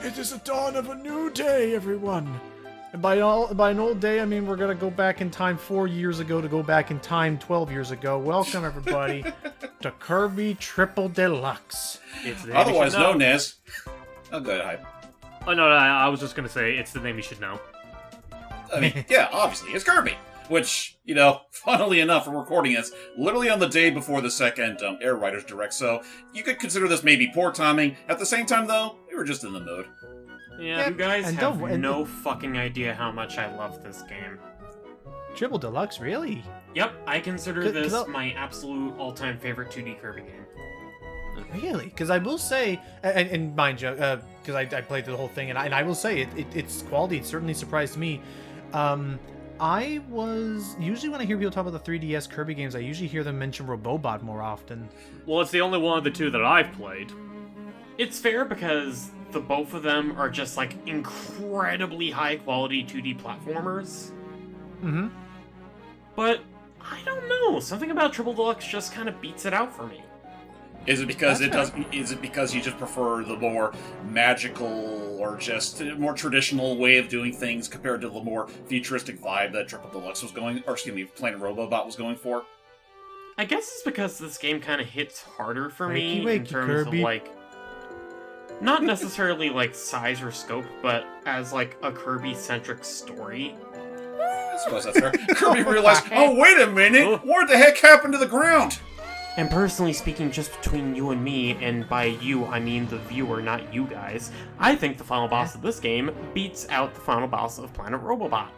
It is the dawn of a new day, everyone. And by an old day, I mean we're gonna go back in time 4 years ago to go back in time 12 years ago. Welcome, everybody, to Kirby Triple Deluxe. It's the Otherwise known as... Oh, go ahead, Hype. Oh, no, I was just gonna say, it's the name you should know. I mean, yeah, obviously, it's Kirby. Which, you know, funnily enough, we're recording this literally on the day before the second Air Riders Direct, so you could consider this maybe poor timing. At the same time, though, we were just in the mood. Yeah, you guys have no fucking idea how much I love this game. Triple Deluxe, really? Yep, I consider this my absolute all-time favorite 2D Kirby game. Really? Because I will say, and mind you, because I played through the whole thing, and I will say its quality certainly surprised me. I was usually when I hear people talk about the 3DS Kirby games, I usually hear them mention Robobot more often. Well, it's the only one of the two that I've played. It's fair because the both of them are just like incredibly high quality 2D platformers. Mm-hmm. But I don't know, something about Triple Deluxe just kind of beats it out for me. Is it because Is it because you just prefer the more magical or just more traditional way of doing things compared to the more futuristic vibe that Triple Deluxe was going, or excuse me, Planet Robobot was going for? I guess it's because this game kind of hits harder for me Wakey, in terms Kirby. of like, not necessarily like size or scope, but as like a Kirby-centric story. I suppose that's fair. Kirby realized, oh wait a minute, what the heck happened to the ground? And personally speaking, just between you and me, and by you I mean the viewer, not you guys, I think the final boss of this game beats out the final boss of Planet Robobot.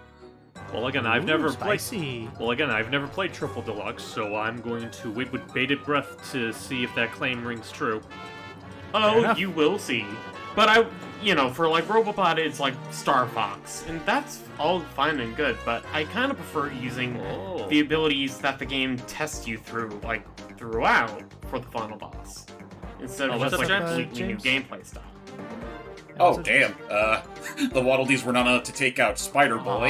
Well, again, I've never played Triple Deluxe, so I'm going to wait with bated breath to see if that claim rings true. Oh, you will see. But for like Robobot, it's like Star Fox, and that's all fine and good, but I kind of prefer using the abilities that the game tests you through, like, throughout for the final boss, instead of just like completely new gameplay style. Oh, damn. The Waddle Dees were not enough to take out Spider Boy.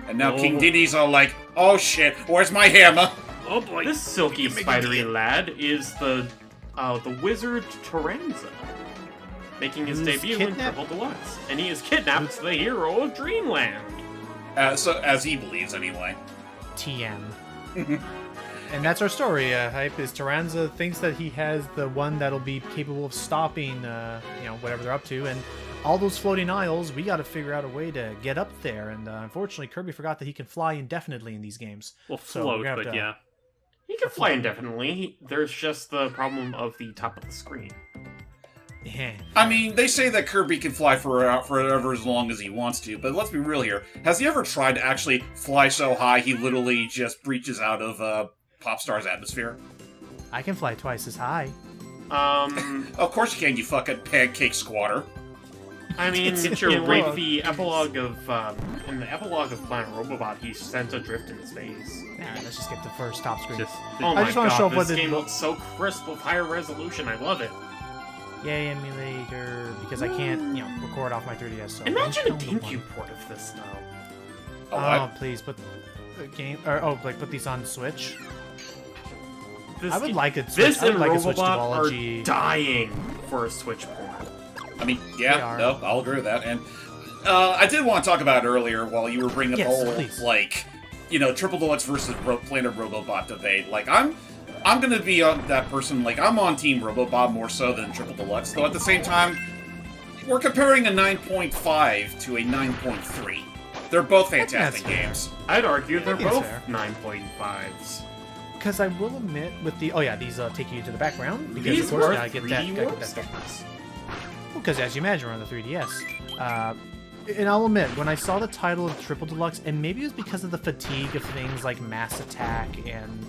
And now King Diddy's all like, oh shit, where's my hammer? Oh boy. This silky, spidery lad is the wizard Taranza, making his debut in Triple Deluxe. And he is kidnapped the hero of Dreamland. So, as he believes, anyway. TM. And that's our story, Hype, is Taranza thinks that he has the one that'll be capable of stopping, whatever they're up to, and all those floating isles, we gotta figure out a way to get up there, and unfortunately, Kirby forgot that he can fly indefinitely in these games. Well, float, but yeah. He can fly indefinitely, there's just the problem of the top of the screen. Yeah. I mean, they say that Kirby can fly forever as long as he wants to, but let's be real here. Has he ever tried to actually fly so high he literally just breaches out of, Popstar's atmosphere? I can fly twice as high. Of course you can, you fucking pancake squatter. I mean, in the epilogue of Planet Robobot, he sent adrift in space. Yeah, let's just get the first top screen. I just want to show up this game looks so crisp with higher resolution. I love it. Yay, emulator, because I can't, record off my 3DS. So imagine a GameCube port of this, though. Oh, please, put the game, put these on Switch. I would like it. This and Robobot are dying for a Switch port. I mean, yeah, no, I'll agree with that. And I did want to talk about it earlier while you were bringing up the whole, Triple Deluxe versus Planet Robobot debate. Like, I'm gonna be on that person. Like, I'm on Team Robobot more so than Triple Deluxe. Though at the same time, we're comparing a 9.5 to a 9.3. They're both fantastic games. I'd argue they're both 9.5s. Because I will admit, with the these take you to the background. Because these of course, I get that difference. Well, because as you imagine, we're on the 3DS. And I'll admit, when I saw the title of Triple Deluxe, and maybe it was because of the fatigue of things like Mass Attack and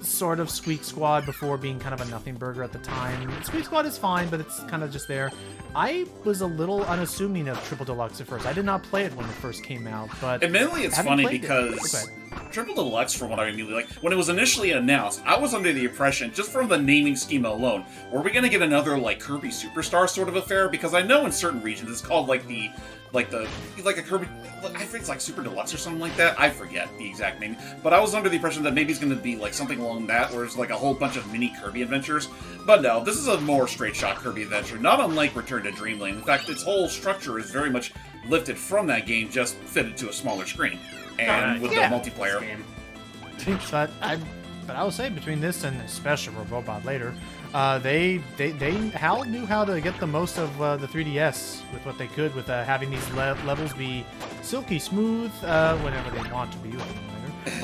sort of Squeak Squad before being kind of a nothing burger at the time. Squeak Squad is fine, but it's kind of just there. I was a little unassuming of Triple Deluxe at first. I did not play it when it first came out, but admittedly, it's funny because Triple Deluxe, from what I immediately like, when it was initially announced, I was under the impression, just from the naming schema alone, were we gonna get another like Kirby Superstar sort of affair? Because I know in certain regions it's called like a Kirby, I think it's like Super Deluxe or something like that. I forget the exact name, but I was under the impression that maybe it's gonna be like something along that, where it's like a whole bunch of mini Kirby adventures. But no, this is a more straight shot Kirby adventure, not unlike Return to Dreamland. In fact, its whole structure is very much lifted from that game, just fitted to a smaller screen. And with the multiplayer. But I will say, between this and especially Robobot later, Hal knew how to get the most of the 3DS with what they could, with having these levels be silky smooth whenever they want to be,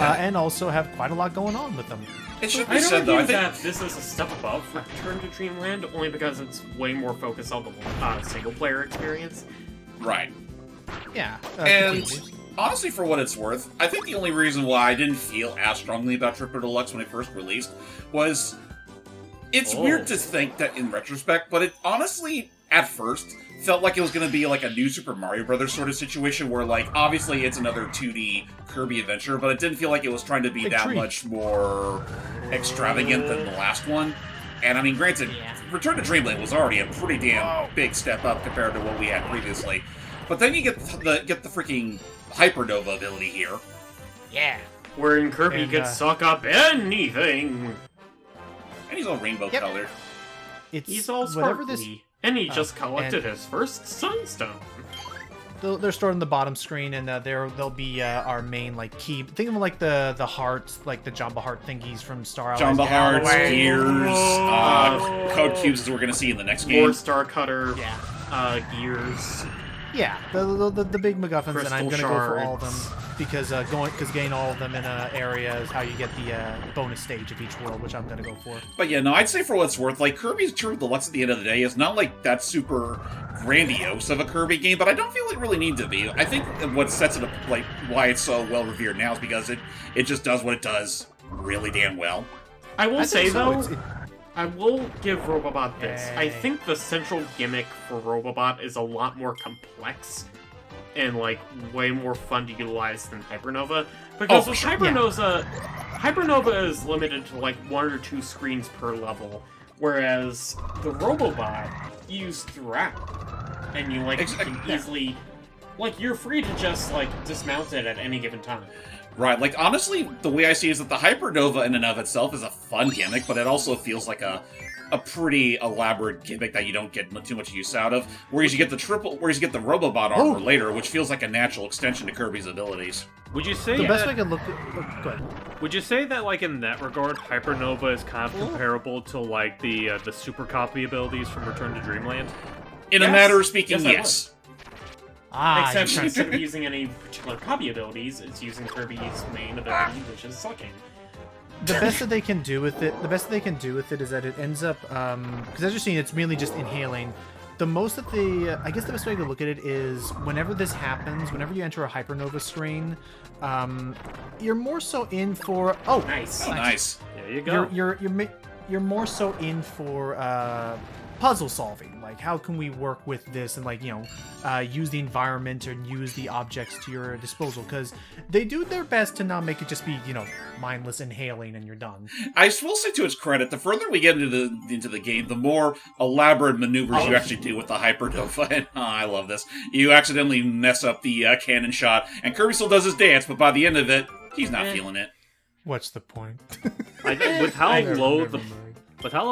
and also have quite a lot going on with them. It should be said, though, I think that this is a step above Return to Dreamland, only because it's way more focused on the single-player experience. Right. Yeah. And honestly, for what it's worth, I think the only reason why I didn't feel as strongly about Triple Deluxe when it first released was it's weird to think that in retrospect, but it honestly, at first, felt like it was going to be like a new Super Mario Brothers sort of situation where, like, obviously it's another 2D Kirby adventure, but it didn't feel like it was trying to be much more extravagant than the last one. And I mean, granted, Return to Dreamland was already a pretty damn big step up compared to what we had previously. But then you get the freaking Hypernova ability here. Yeah. Wherein Kirby could suck up anything. And he's all rainbow colored. He's all sparkly. And he just collected his first Sunstone. They're stored on the bottom screen, and they'll be our main like key. Think of them like the hearts, like the Jamba Heart thingies from Star Allies. Jamba Hearts, Gears, Code Cubes, as we're gonna see in the next game. More Star Cutter, Gears. Yeah, the big MacGuffins, Crystal and I'm gonna shards. go for all of them because getting all of them in an area is how you get the bonus stage of each world, which I'm gonna go for. But yeah, no, I'd say for what it's worth, like Kirby's Triple Deluxe at the end of the day is not like that super grandiose of a Kirby game, but I don't feel it really needs to be. I think what sets it up, like why it's so well revered now, is because it just does what it does really damn well. I will say though. I will give Robobot this. I think the central gimmick for Robobot is a lot more complex and, like, way more fun to utilize than Hypernova. Because with Hypernova is limited to, like, 1 or 2 screens per level, whereas the Robobot you use throughout. And you, like, can easily... Like, you're free to just, like, dismount it at any given time. Right, like, honestly, the way I see it is that the Hypernova in and of itself is a fun gimmick, but it also feels like a pretty elaborate gimmick that you don't get too much use out of. Whereas you get the Robobot armor later, which feels like a natural extension to Kirby's abilities. Would you say the best way I could look at... Go ahead. Would you say that, like, in that regard, Hypernova is kind of comparable to, like, the super copy abilities from Return to Dreamland? In a matter of speaking, yes. Except instead of using any particular copy abilities, it's using Kirby's main ability, which is sucking. The best that they can do with it is that it ends up, because as you're seeing, it's mainly just inhaling. The most that I guess the best way to look at it is whenever this happens, whenever you enter a Hypernova screen, you're more so in for. Oh, nice. Nice. There you go. You're more so in for puzzle solving. Like, how can we work with this and, like, use the environment and use the objects to your disposal, because they do their best to not make it just be, mindless inhaling and you're done. I will say, to its credit, the further we get into the game, the more elaborate maneuvers you actually do with the Hypernova. And I love this. You accidentally mess up the cannon shot, and Kirby still does his dance, but by the end of it, he's not feeling it. What's the point? With how low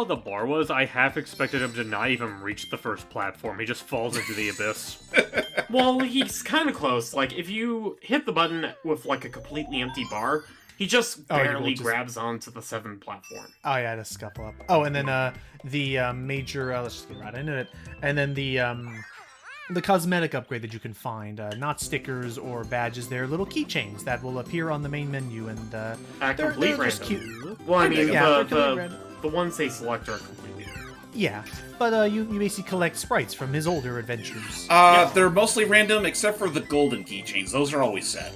the bar was, I half expected him to not even reach the first platform. He just falls into the abyss. Well, he's kind of close. Like, if you hit the button with, like, a completely empty bar, he just barely grabs onto the 7th platform. Oh, yeah, to scuffle up. Oh, and then the major... let's just get right into it. And then the cosmetic upgrade that you can find, not stickers or badges, they're little keychains that will appear on the main menu, and they're just cute. Well, I mean, the ones they select are completely different. Yeah, but you basically collect sprites from his older adventures. They're mostly random, except for the golden keychains. Those are always set.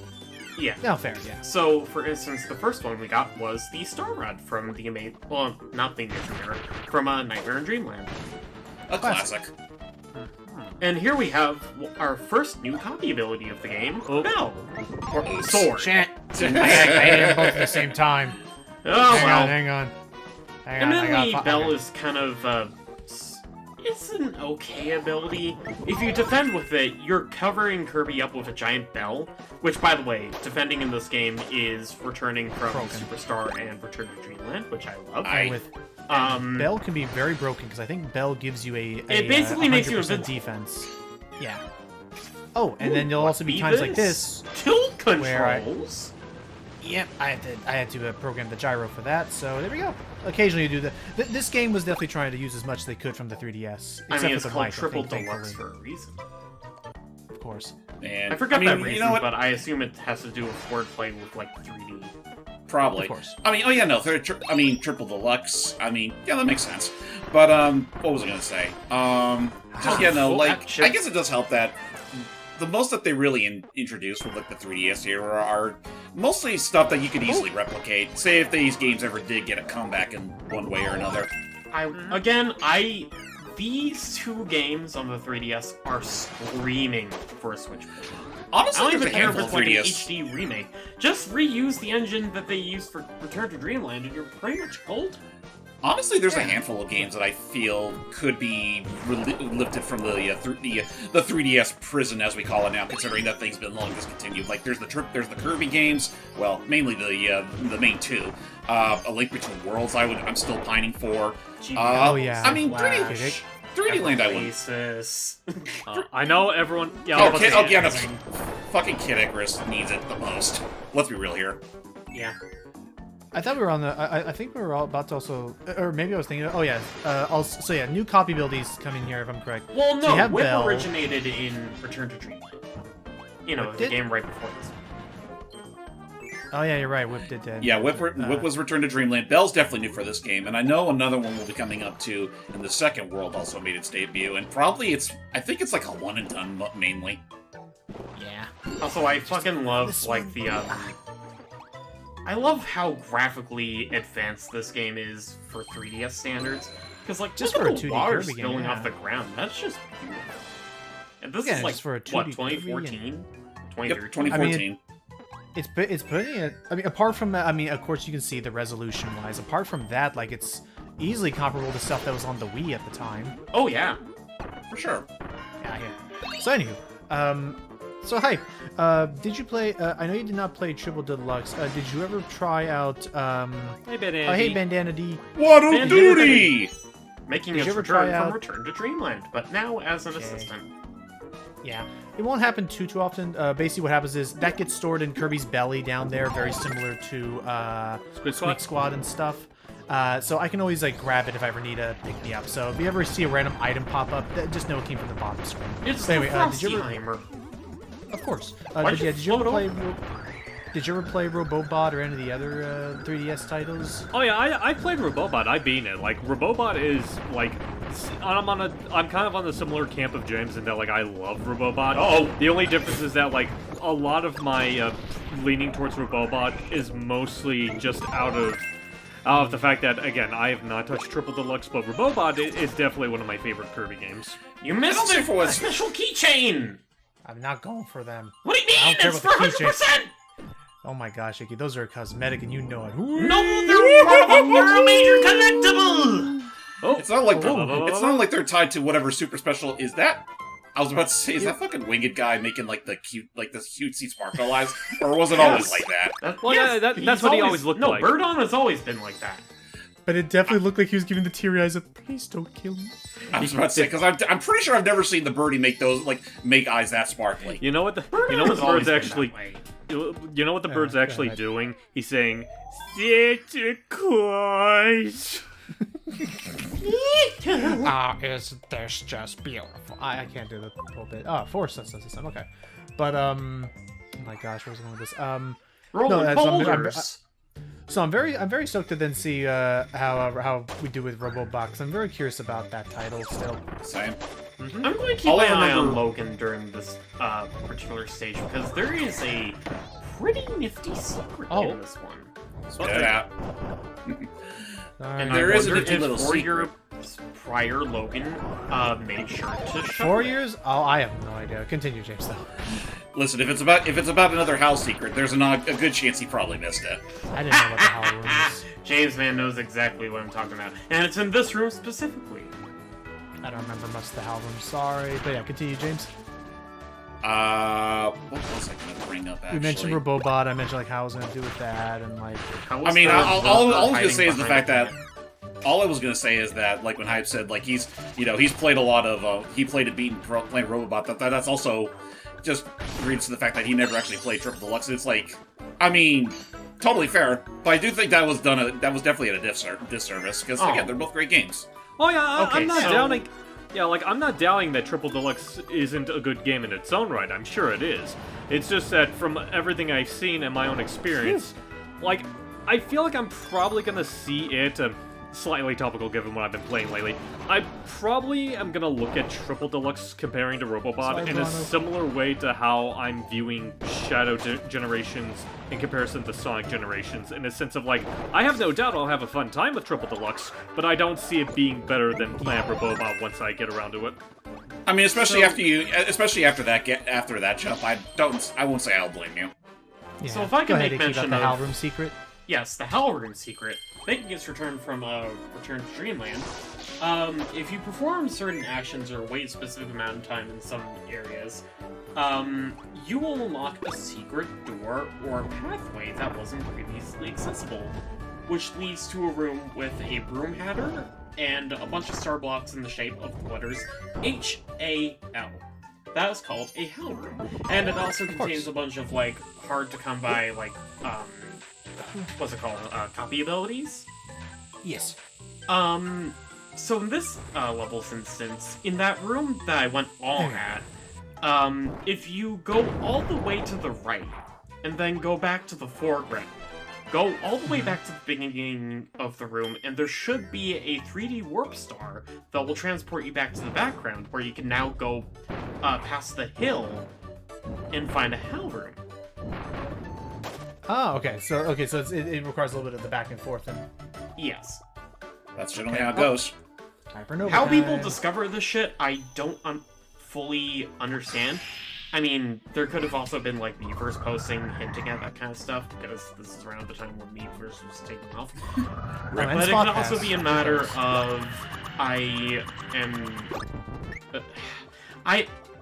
Yeah. Oh, fair, yeah. So, for instance, the first one we got was the Star Rod from the Amazing... Well, not the Amazing Era, from Nightmare in Dreamland. A classic. And here we have our first new copy ability of the game, Bell. Or Sword. Shit. I hit them both at the same time. Oh, Hang on. Admittedly, Bell is kind of, it's an okay ability. If you defend with it, you're covering Kirby up with a giant bell, which, by the way, defending in this game is returning from Superstar and Return to Dreamland, which I love. Bell can be very broken, because I think Bell gives you it basically makes you a defense. Yeah. Oh, and then there'll also be times like this. Tilt controls? Yep, I had to program the gyro for that, so there we go. Occasionally you do that. This game was definitely trying to use as much as they could from the 3DS. I mean, it's called Triple Deluxe for a reason. Of course. And, I forgot that reason, but I assume it has to do with wordplay with, like, 3D. Probably. Of course. I mean, oh yeah, no, Triple Deluxe. I mean, yeah, that makes sense. But, what was I gonna say? I guess it does help that the most that they really introduced with, like, the 3DS era are mostly stuff that you could easily replicate. Say if these games ever did get a comeback in one way or another. These two games on the 3DS are screaming for a Switch version. Honestly, I don't even care if handful it's of like an 3DS. HD remake. Just reuse the engine that they used for Return to Dreamland and you're pretty much golden. Honestly, there's a handful of games that I feel could be lifted from the 3DS prison, as we call it now, considering that thing's been long discontinued. Like, there's the Kirby games, well, mainly the main two. A Link Between Worlds, I'm still pining for. Oh yeah. I mean, 3D Land, I wouldn't. I know everyone. Yeah. No, fucking Kid Icarus needs it the most. Let's be real here. Yeah. I thought we were on the. I think we were all about to also, or maybe I was thinking. Oh yeah. So yeah, new copy abilities coming here if I'm correct. Well, so no, Whip Bell originated in Return to Dreamland. You know, the game right before this. Oh yeah, you're right. Whip did. Yeah, Whip was Return to Dreamland. Bell's definitely new for this game, and I know another one will be coming up too. And the second world also made its debut, and probably I think it's like a one and done mainly. Yeah. Also, I fucking love like the. I love how graphically advanced this game is for 3DS standards. Because, like, just for a 2D water Kirby spilling off the ground, that's just beautiful. And this is, like, what, 2014? 2013? Yep, 2014. I mean, it's putting it... I mean, apart from... I mean, of course, you can see the resolution-wise. Apart from that, like, it's easily comparable to stuff that was on the Wii at the time. Oh, yeah. For sure. Yeah. So, anywho, so, hi. Did you play... I know you did not play Triple Deluxe. Did you ever try out... Hey, Bandana D. Hey, Bandana D. What a duty! Making its return from Return to Dreamland, but now as an assistant. Yeah. It won't happen too often. Basically, what happens is that gets stored in Kirby's belly down there, very similar to Squeak Squad and stuff. So I can always like grab it if I ever need to pick me up. So if you ever see a random item pop up, just know it came from the bottom screen. It's anyway, did you ever... Of course. Did you ever play Robobot or any of the other 3DS titles? Oh yeah, I played Robobot. I beat it. Like Robobot is like, I'm kind of on the similar camp of James in that like I love Robobot. Oh, the only difference is that like a lot of my leaning towards Robobot is mostly just out of the fact that again I have not touched Triple Deluxe, but Robobot is definitely one of my favorite Kirby games. You missed it for a special keychain. I'm not going for them. What do you mean? It's for 100%! Oh my gosh, Icky, those are cosmetic and you know it. No, they're a major collectible! Oh, it's not like they're tied to whatever super special is that. I was about to say, is that fucking winged guy making like this cutesy sparkle eyes? Or was it always like that? That's what he always looked like. No, Birdon has always been like that. But it definitely looked like he was giving the teary eyes of, please don't kill me. I was about to say, because I'm pretty sure I've never seen the birdie make those, make eyes that sparkly. You know what the bird's actually... You know what the bird's actually doing? He's saying, Santa Claus. Isn't this just beautiful? I can't do the whole bit. Oh, force system, okay. But, oh my gosh, where's going with this? So I'm very stoked to then see how we do with Robobox. I'm very curious about that title still. Same. I'm going to keep my eye on Logan during this particular stage because there is a pretty nifty secret in this one. Get it out. And there is a nifty little secret. prior Logan made sure to shut 4 it. years? Oh, I have no idea. Continue, James, though. Listen, if it's about another house secret, there's a good chance he probably missed it. I didn't know what the hell it was. James man knows exactly what I'm talking about, and it's in this room specifically. I don't remember much of the Hal room, sorry. But yeah, continue, James. What was I gonna bring up, actually? We mentioned Robobot, I mentioned like how I was gonna do with that, and like... I mean, all I was gonna say is the fact that... All I was gonna say is that, like, when Hype said, like, he's played a lot of, he played and beaten playing Robobot, that's also just reads to the fact that he never actually played Triple Deluxe. It's like, I mean, totally fair, but I do think that was definitely at a disservice, because, again, they're both great games. Oh yeah, Okay, I'm not so- doubting. Yeah, like I'm not doubting that Triple Deluxe isn't a good game in its own right. I'm sure it is. It's just that from everything I've seen and my own experience, like I feel like I'm probably gonna see it. Slightly topical given what I've been playing lately. I probably am gonna look at Triple Deluxe comparing to Robobot in a similar way to how I'm viewing Shadow Generations in comparison to Sonic Generations, in a sense of like, I have no doubt I'll have a fun time with Triple Deluxe, but I don't see it being better than Planet Robobot once I get around to it. I mean, especially after that jump, I won't say I'll blame you. Yeah. So if I can Go ahead, make Icky, about mention the of- Hal room secret. Yes, the Hell Room secret. Making its return from Return to Dreamland. If you perform certain actions or wait a specific amount of time in some areas, you will unlock a secret door or pathway that wasn't previously accessible, which leads to a room with a broom hatter and a bunch of star blocks in the shape of the letters H-A-L. That is called a Hell Room, and it also contains a bunch of like hard to come by like what's it called? Copy abilities? Yes. So in this level's instance, in that room that I went all at, if you go all the way to the right, and then go back to the foreground, go all the way back to the beginning of the room, and there should be a 3D warp star that will transport you back to the background, where you can now go past the hill and find a Hell Room. Oh, okay. So it requires a little bit of the back and forth and Yes. That's generally how it goes. Hypernova How people time. discover this shit, I don't fully understand. I mean, there could have also been, like, Miiverse posting hinting at that kind of stuff, because this is around the time when Miiverse was taking off. But it can also be a matter of,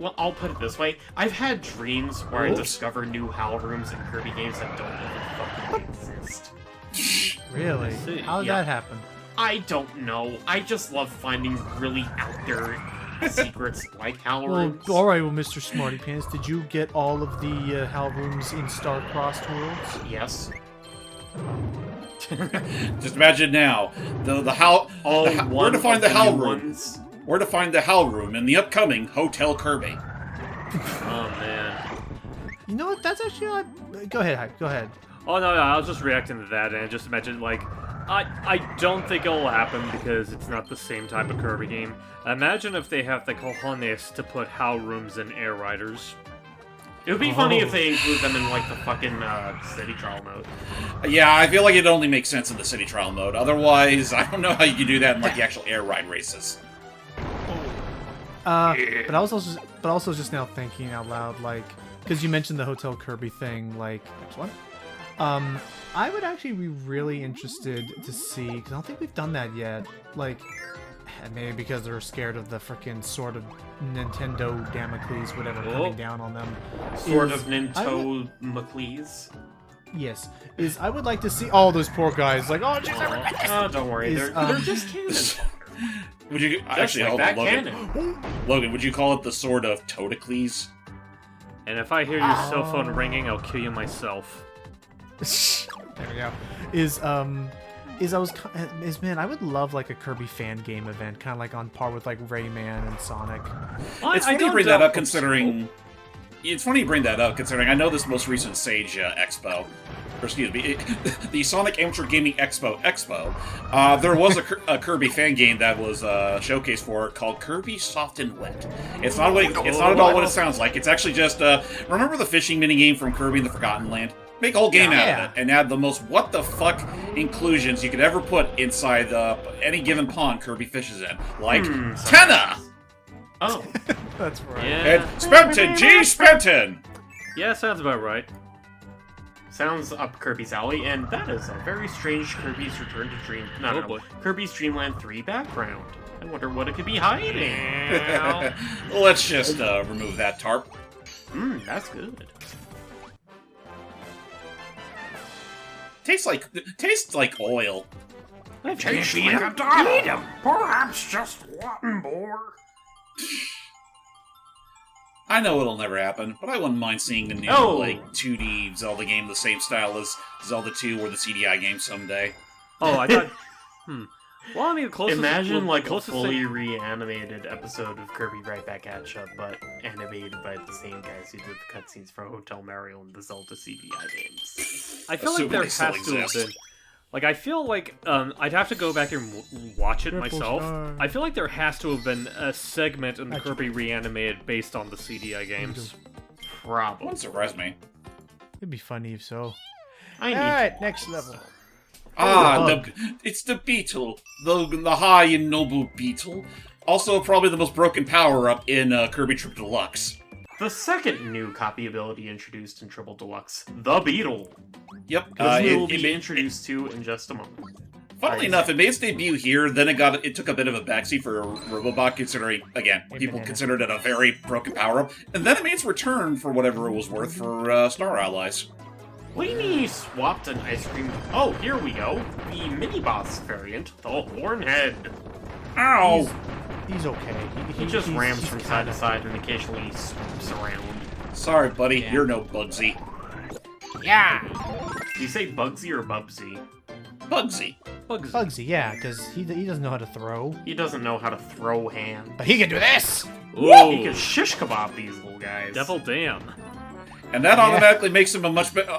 well, I'll put it this way. I've had dreams where I discover new Hell Rooms in Kirby games that don't even fucking exist. Really? How did that happen? I don't know. I just love finding really out there secrets like Hell Well, Rooms. alright, well, Mr. Smarty Pants, did you get all of the Hal rooms in Star-Crossed Worlds? Yes. Just imagine now, where to find the Hell Room. Where to find the Hell Room in the upcoming Hotel Kirby. Oh man. You know what? That's actually... Go ahead, Hype. Go ahead. Oh no, I was just reacting to that, and I just imagine like, I don't think it'll happen because it's not the same type of Kirby game. Imagine if they have the cojones to put Hell Rooms in Air Riders. It would be funny if they include them in, like, the fucking city trial mode. Yeah, I feel like it only makes sense in the city trial mode. Otherwise, I don't know how you can do that in, like, the actual air ride races. But also just now thinking out loud, like, because you mentioned the Hotel Kirby thing, like, what? I would actually be really interested to see, because I don't think we've done that yet, like, maybe because they're scared of the freaking Sword of Nintendo Damocles, whatever, coming down on them. Sword of Nintendo McLeese. Yes, I would like to see all those poor guys, like, oh, jeez, I regret this. Oh, don't worry, they're just cannons. Would you Just actually like hold that on, Logan? cannon. Logan, would you call it the Sword of Totocles? And if I hear your cell phone ringing, I'll kill you myself. There we go. Man, I would love like a Kirby fan game event, kind of like on par with like Rayman and Sonic. It's funny you bring that up considering. It's funny you bring that up considering I know this most recent Sage Expo, or excuse me, the Sonic Amateur Gaming Expo. There was a Kirby fan game that was showcased for it called Kirby Soft and Wet. It's not at all what it sounds like. It's actually just remember the fishing minigame from Kirby in the Forgotten Land. Make a whole game out Yeah. of it, and add the most what the fuck inclusions you could ever put inside any given pond Kirby fishes in, like Tenna Oh, That's right. Yeah. and Spenton G. Spenton. Yeah, sounds about right. sounds up Kirby's alley, and that is a very strange Kirby's Return to Dream. Oh, boy. Kirby's Dreamland 3 background. I wonder what it could be hiding. Let's just remove that tarp. That's good. Tastes like oil. Tastes like a dog. Perhaps just one more. I know it'll never happen, but I wouldn't mind seeing the new, Oh. 2D Zelda game the same style as Zelda 2 or the CDI game someday. Oh, I thought. Well, I mean, closest. Imagine like a closest fully reanimated episode of Kirby Right Back at Ya, but animated by the same guys who did the cutscenes for Hotel Mario and the Zelda CDI games. I feel like Assuming there they has still to have exist. been. Like, I feel like I'd have to go back and watch it Triple myself. star. I feel like there has to have been a segment in the Kirby Reanimated based on the CDI games. Probably. Wouldn't surprise me. It'd be funny if so. I need Alright, to next watch level. this. It's the beetle. The high and noble beetle. Also, probably the most broken power-up in Kirby Triple Deluxe. The second new copy ability introduced in Triple Deluxe, the Beetle. Yep. This we will be introduced to in just a moment. Funnily enough, it made its debut here, then it took a bit of a backseat for Robobot, considering, again, people considered it a very broken power-up, and then it made its return for whatever it was worth for Star Allies. What do you mean you swapped an ice cream? Oh, here we go. The mini-boss variant, the Hornhead. Ow! He's okay. He just rams he's from side kinda- to side and occasionally swoops around. Sorry, buddy, you're no Bugsy. Yeah! Do you say Bugsy or Bubsy? Bugsy. Bugsy, yeah, because he doesn't know how to throw. He doesn't know how to throw hand. But he can do this! Ooh, He can shish kebab these little guys. devil damn. And that automatically makes him a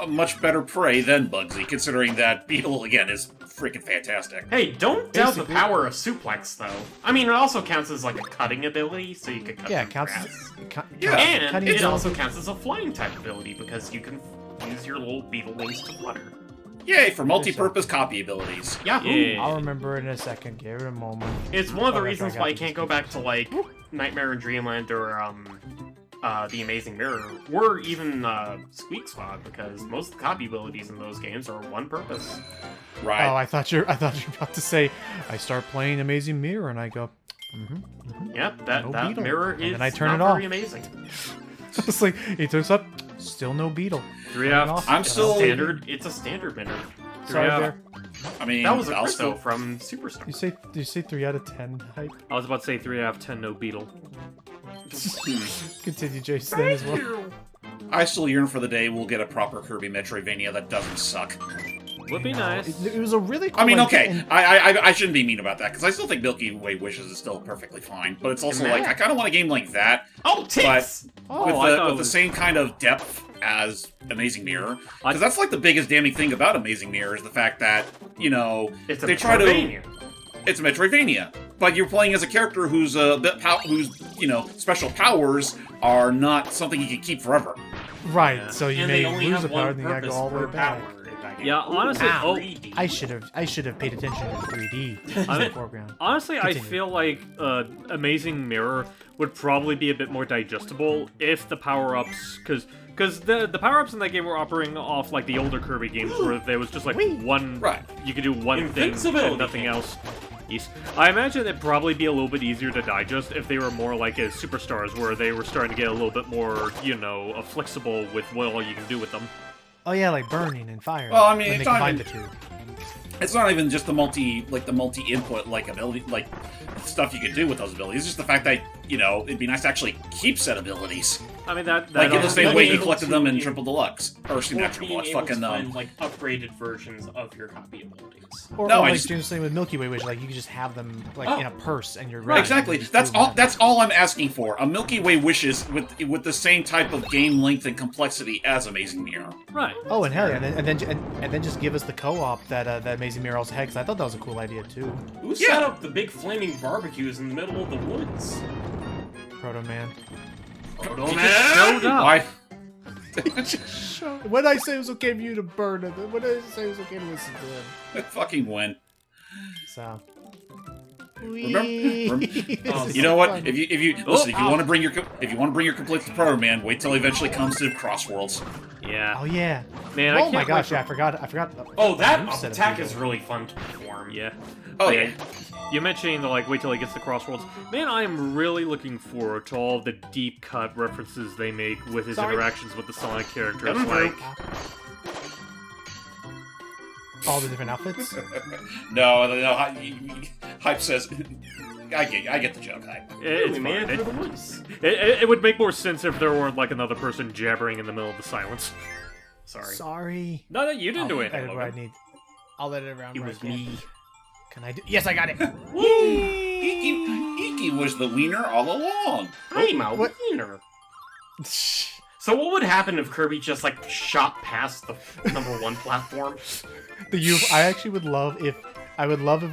much better prey than Bugsy, considering that Beetle, again, is freaking fantastic. Hey, don't doubt the Basically- power of suplex, though. I mean, it also counts as like a cutting ability, so you could cut Yeah, through it counts grass. Yeah, And cutting it ability. also counts as a flying type ability because you can use your little beetle wings to flutter. Yay, for multi-purpose copy abilities. Yahoo! Yeah. I'll remember it in a second. Give it a moment. It's one of the Oh, that's reasons right, I why got you can't this. go back to like Nightmare in Dreamland or The Amazing Mirror, or even Squeak Squad, because most of the copy abilities in those games are one purpose. Right. Oh, I thought you were about to say, I start playing Amazing Mirror, and I go, Yep, that No beetle. mirror And is then I turn not it off. very amazing. it's like, he turns up, still no beetle. 3 Turn it out. off, I'm turn it still- off. It's a standard mirror. Sorry, Yeah. Bear. I mean, That was a I'll Christo still- from Superstar. Did you say 3 out of 10 hype? I was about to say 3 out of 10, no beetle. Continue, Jason, as well. I still yearn for the day we'll get a proper Kirby Metroidvania that doesn't suck. Would be nice. It was a really cool I mean, idea, okay, and- I shouldn't be mean about that, because I still think Milky Way Wishes is still perfectly fine, but it's also Isn't like, it? I kind of want a game like that, Oh, tits! Oh, with, I thought it with the was- same kind of depth as Amazing Mirror. I- Because that's like the biggest damning thing about Amazing Mirror is the fact that, you know, It's a they try to... Metroidvania. It's a Metroidvania, but you're playing as a character whose whose special powers are not something you can keep forever. right, so you And may they only lose have a power one and then you gotta purpose go all the per way back. power in that game. Yeah, honestly, Ooh, oh, 3D. I should have paid attention to 3D I mean- foreground. Honestly, I Continue. feel like Amazing Mirror would probably be a bit more digestible if the power-ups, because the power-ups in that game were operating off like the older Kirby games where there was just like one, Right. you could do one thing Invincibility and nothing cannon. else. Yes. I imagine it'd probably be a little bit easier to digest if they were more like as Superstars, where they were starting to get a little bit more, flexible with what all you can do with them. Oh yeah, like burning and fire. Well, I mean, when they it's not combine even- the two. It's not even just the multi-input ability, like stuff you can do with those abilities. It's just the fact that, it'd be nice to actually keep said abilities. I mean, that Like in the also- same way you able collected to them in in- Triple Deluxe. Or, not Or Triple being Deluxe, able fucking, to find, like, upgraded versions of your copy abilities. Or, No, or I like just- doing something with Milky Way, which like you could just have them like Oh. in a purse and you're Right. ready. Exactly. You just That's move all. them. That's all I'm asking for. A Milky Way Wishes with the same type of game length and complexity as Amazing Mirror. Right. Oh, and hell yeah, and then just give us the co-op that that Amazing Mirror also had, 'cause I thought that was a cool idea too. Who Yeah. set up the big flaming barbecues in the middle of the woods? Proto Man. Proto He Man? just showed up. Why? When I say it was okay for you to burn it, when I say it was okay to listen to him. Fucking win. So. Remember, you know what? If you listen, if you want to bring your complaints to the program, man, wait till he eventually comes to Crossworlds. Yeah. Oh yeah. Man, oh my gosh, yeah, I forgot. Oh, that attack is really fun to perform. Yeah. Oh yeah. You're mentioning the wait till he gets to Crossworlds. Man, I am really looking forward to all the deep cut references they make with his interactions with the Sonic characters. Like, all the different outfits. No. Hype says. I get the joke, Hype. It's fine. It would make more sense if there weren't like another person jabbering in the middle of the silence. Sorry. No, you didn't do anything. Edit what I need. I'll edit around. It was me. Can I do? Yes, I got it. Iki was the wiener all along. I'm a wiener. So what would happen if Kirby just like shot past the #1 platform? I actually would love if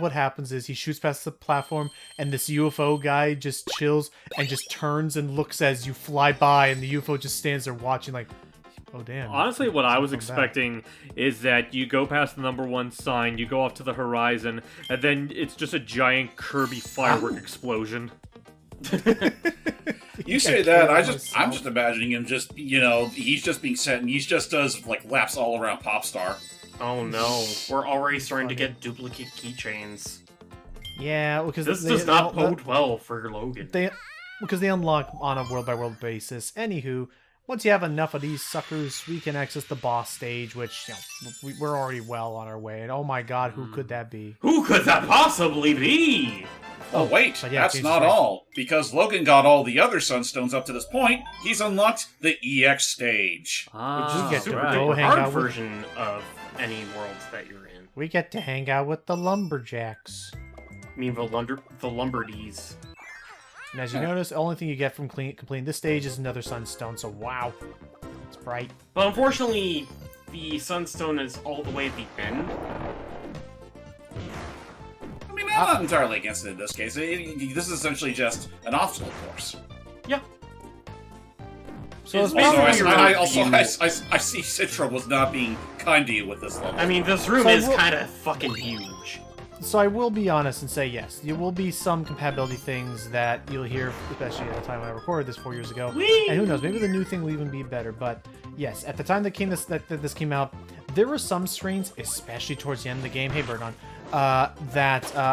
what happens is he shoots past the platform and this UFO guy just chills and just turns and looks as you fly by and the UFO just stands there watching like, oh damn. Honestly, what I was expecting is that you go past the #1 sign, you go off to the horizon, and then it's just a giant Kirby firework explosion. You say that, I'm just imagining him just, he's just being sent and he just does like laps all around Popstar. Oh no, we're already starting to get duplicate keychains. Yeah, because this does not bode well for Logan. Because they unlock on a world-by-world basis. Anywho, once you have enough of these suckers, we can access the boss stage, which we're already well on our way. And oh my god, who could that be? Who could that possibly be? Oh wait, yeah, that's not all. Because Logan got all the other Sunstones up to this point, he's unlocked the EX stage. Which is a super hard version of any worlds that you're in. We get to hang out with the Lumberjacks. I mean the Lumberdies. And as you notice, the only thing you get from completing this stage is another Sunstone, so wow. It's bright. But unfortunately, the Sunstone is all the way at the end. I mean, I'm not entirely against it in this case. This is essentially just an obstacle course. Yeah. So I see Citra was not being kind to you with this level. I mean, this room is kind of fucking huge. So I will be honest and say yes. There will be some compatibility things that you'll hear, especially at the time when I recorded this 4 years ago. Whee! And who knows, maybe the new thing will even be better. But yes, at the time that this came out, there were some screens, especially towards the end of the game. Hey, Birdon. I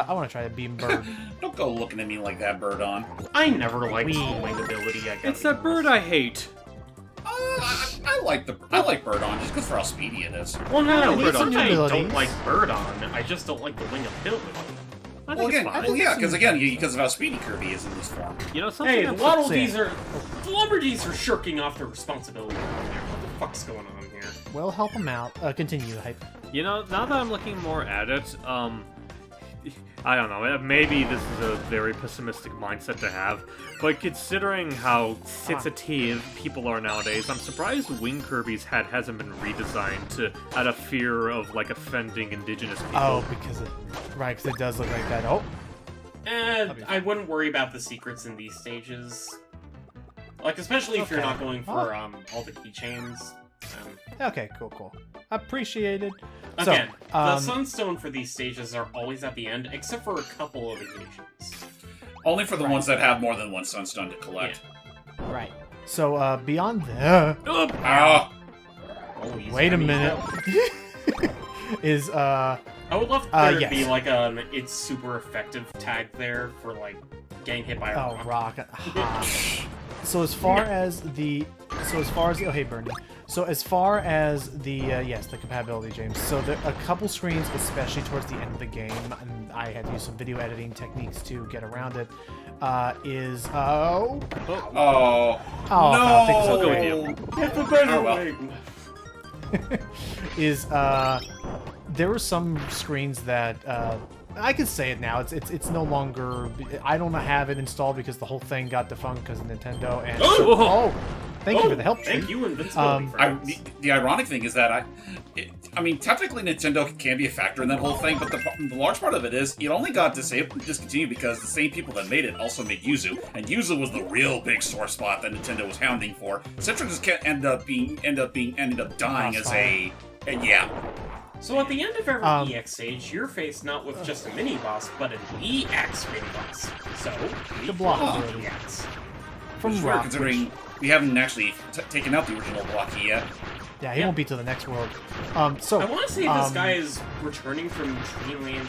want to try the Beam Bird. Don't go looking at me like that, Birdon. I never liked the wing ability. It's that bird I hate. I like Birdon just because for how speedy it is. Well, no, it's not that I don't like Birdon. I just don't like the wing ability. Because of how speedy Kirby is in this form. You know something? Hey, the Lumberdies are shirking off their responsibility over there. What the fuck's going on here? Well, help them out. Continue, Hype. You know, now that I'm looking more at it, I don't know, maybe this is a very pessimistic mindset to have, but considering how sensitive people are nowadays, I'm surprised Wing Kirby's head hasn't been redesigned out of fear of, like, offending indigenous people. Oh, because it does look like that. Oh! I wouldn't worry about the secrets in these stages. Like, especially if you're not going for, all the keychains. Okay, cool. Appreciated. Again, the Sunstone for these stages are always at the end, except for a couple of occasions. Only for the ones that have more than one Sunstone to collect. Yeah. Right. So, beyond that... wait a minute. I would love there to be, like, it's super effective tag there for, like, getting hit by a rock. So as far as the oh hey Bernie. So as far as the the compatibility, James. So there a couple screens, especially towards the end of the game, and I had to use some video editing techniques to get around it. I'll go with you. It's a better way. There were some screens that I can say it now. It's no longer. I don't have it installed because the whole thing got defunct because of Nintendo. And Thank you for the help, Thank tree. you, invincibility friends. The ironic thing is that I mean, technically Nintendo can be a factor in that whole thing, but the large part of it is it only got discontinued because the same people that made it also made Yuzu, and Yuzu was the real big sore spot that Nintendo was hounding for. Citra just ended up dying as a yeah. So at the end of every EX stage, you're faced not with just a mini-boss, but an EX mini-boss. So, The block EX. from Which we're Rock, considering we haven't actually taken out the original Blocky yet. Yeah, he won't be till the next world. So I want to say this guy is returning from Dreamland.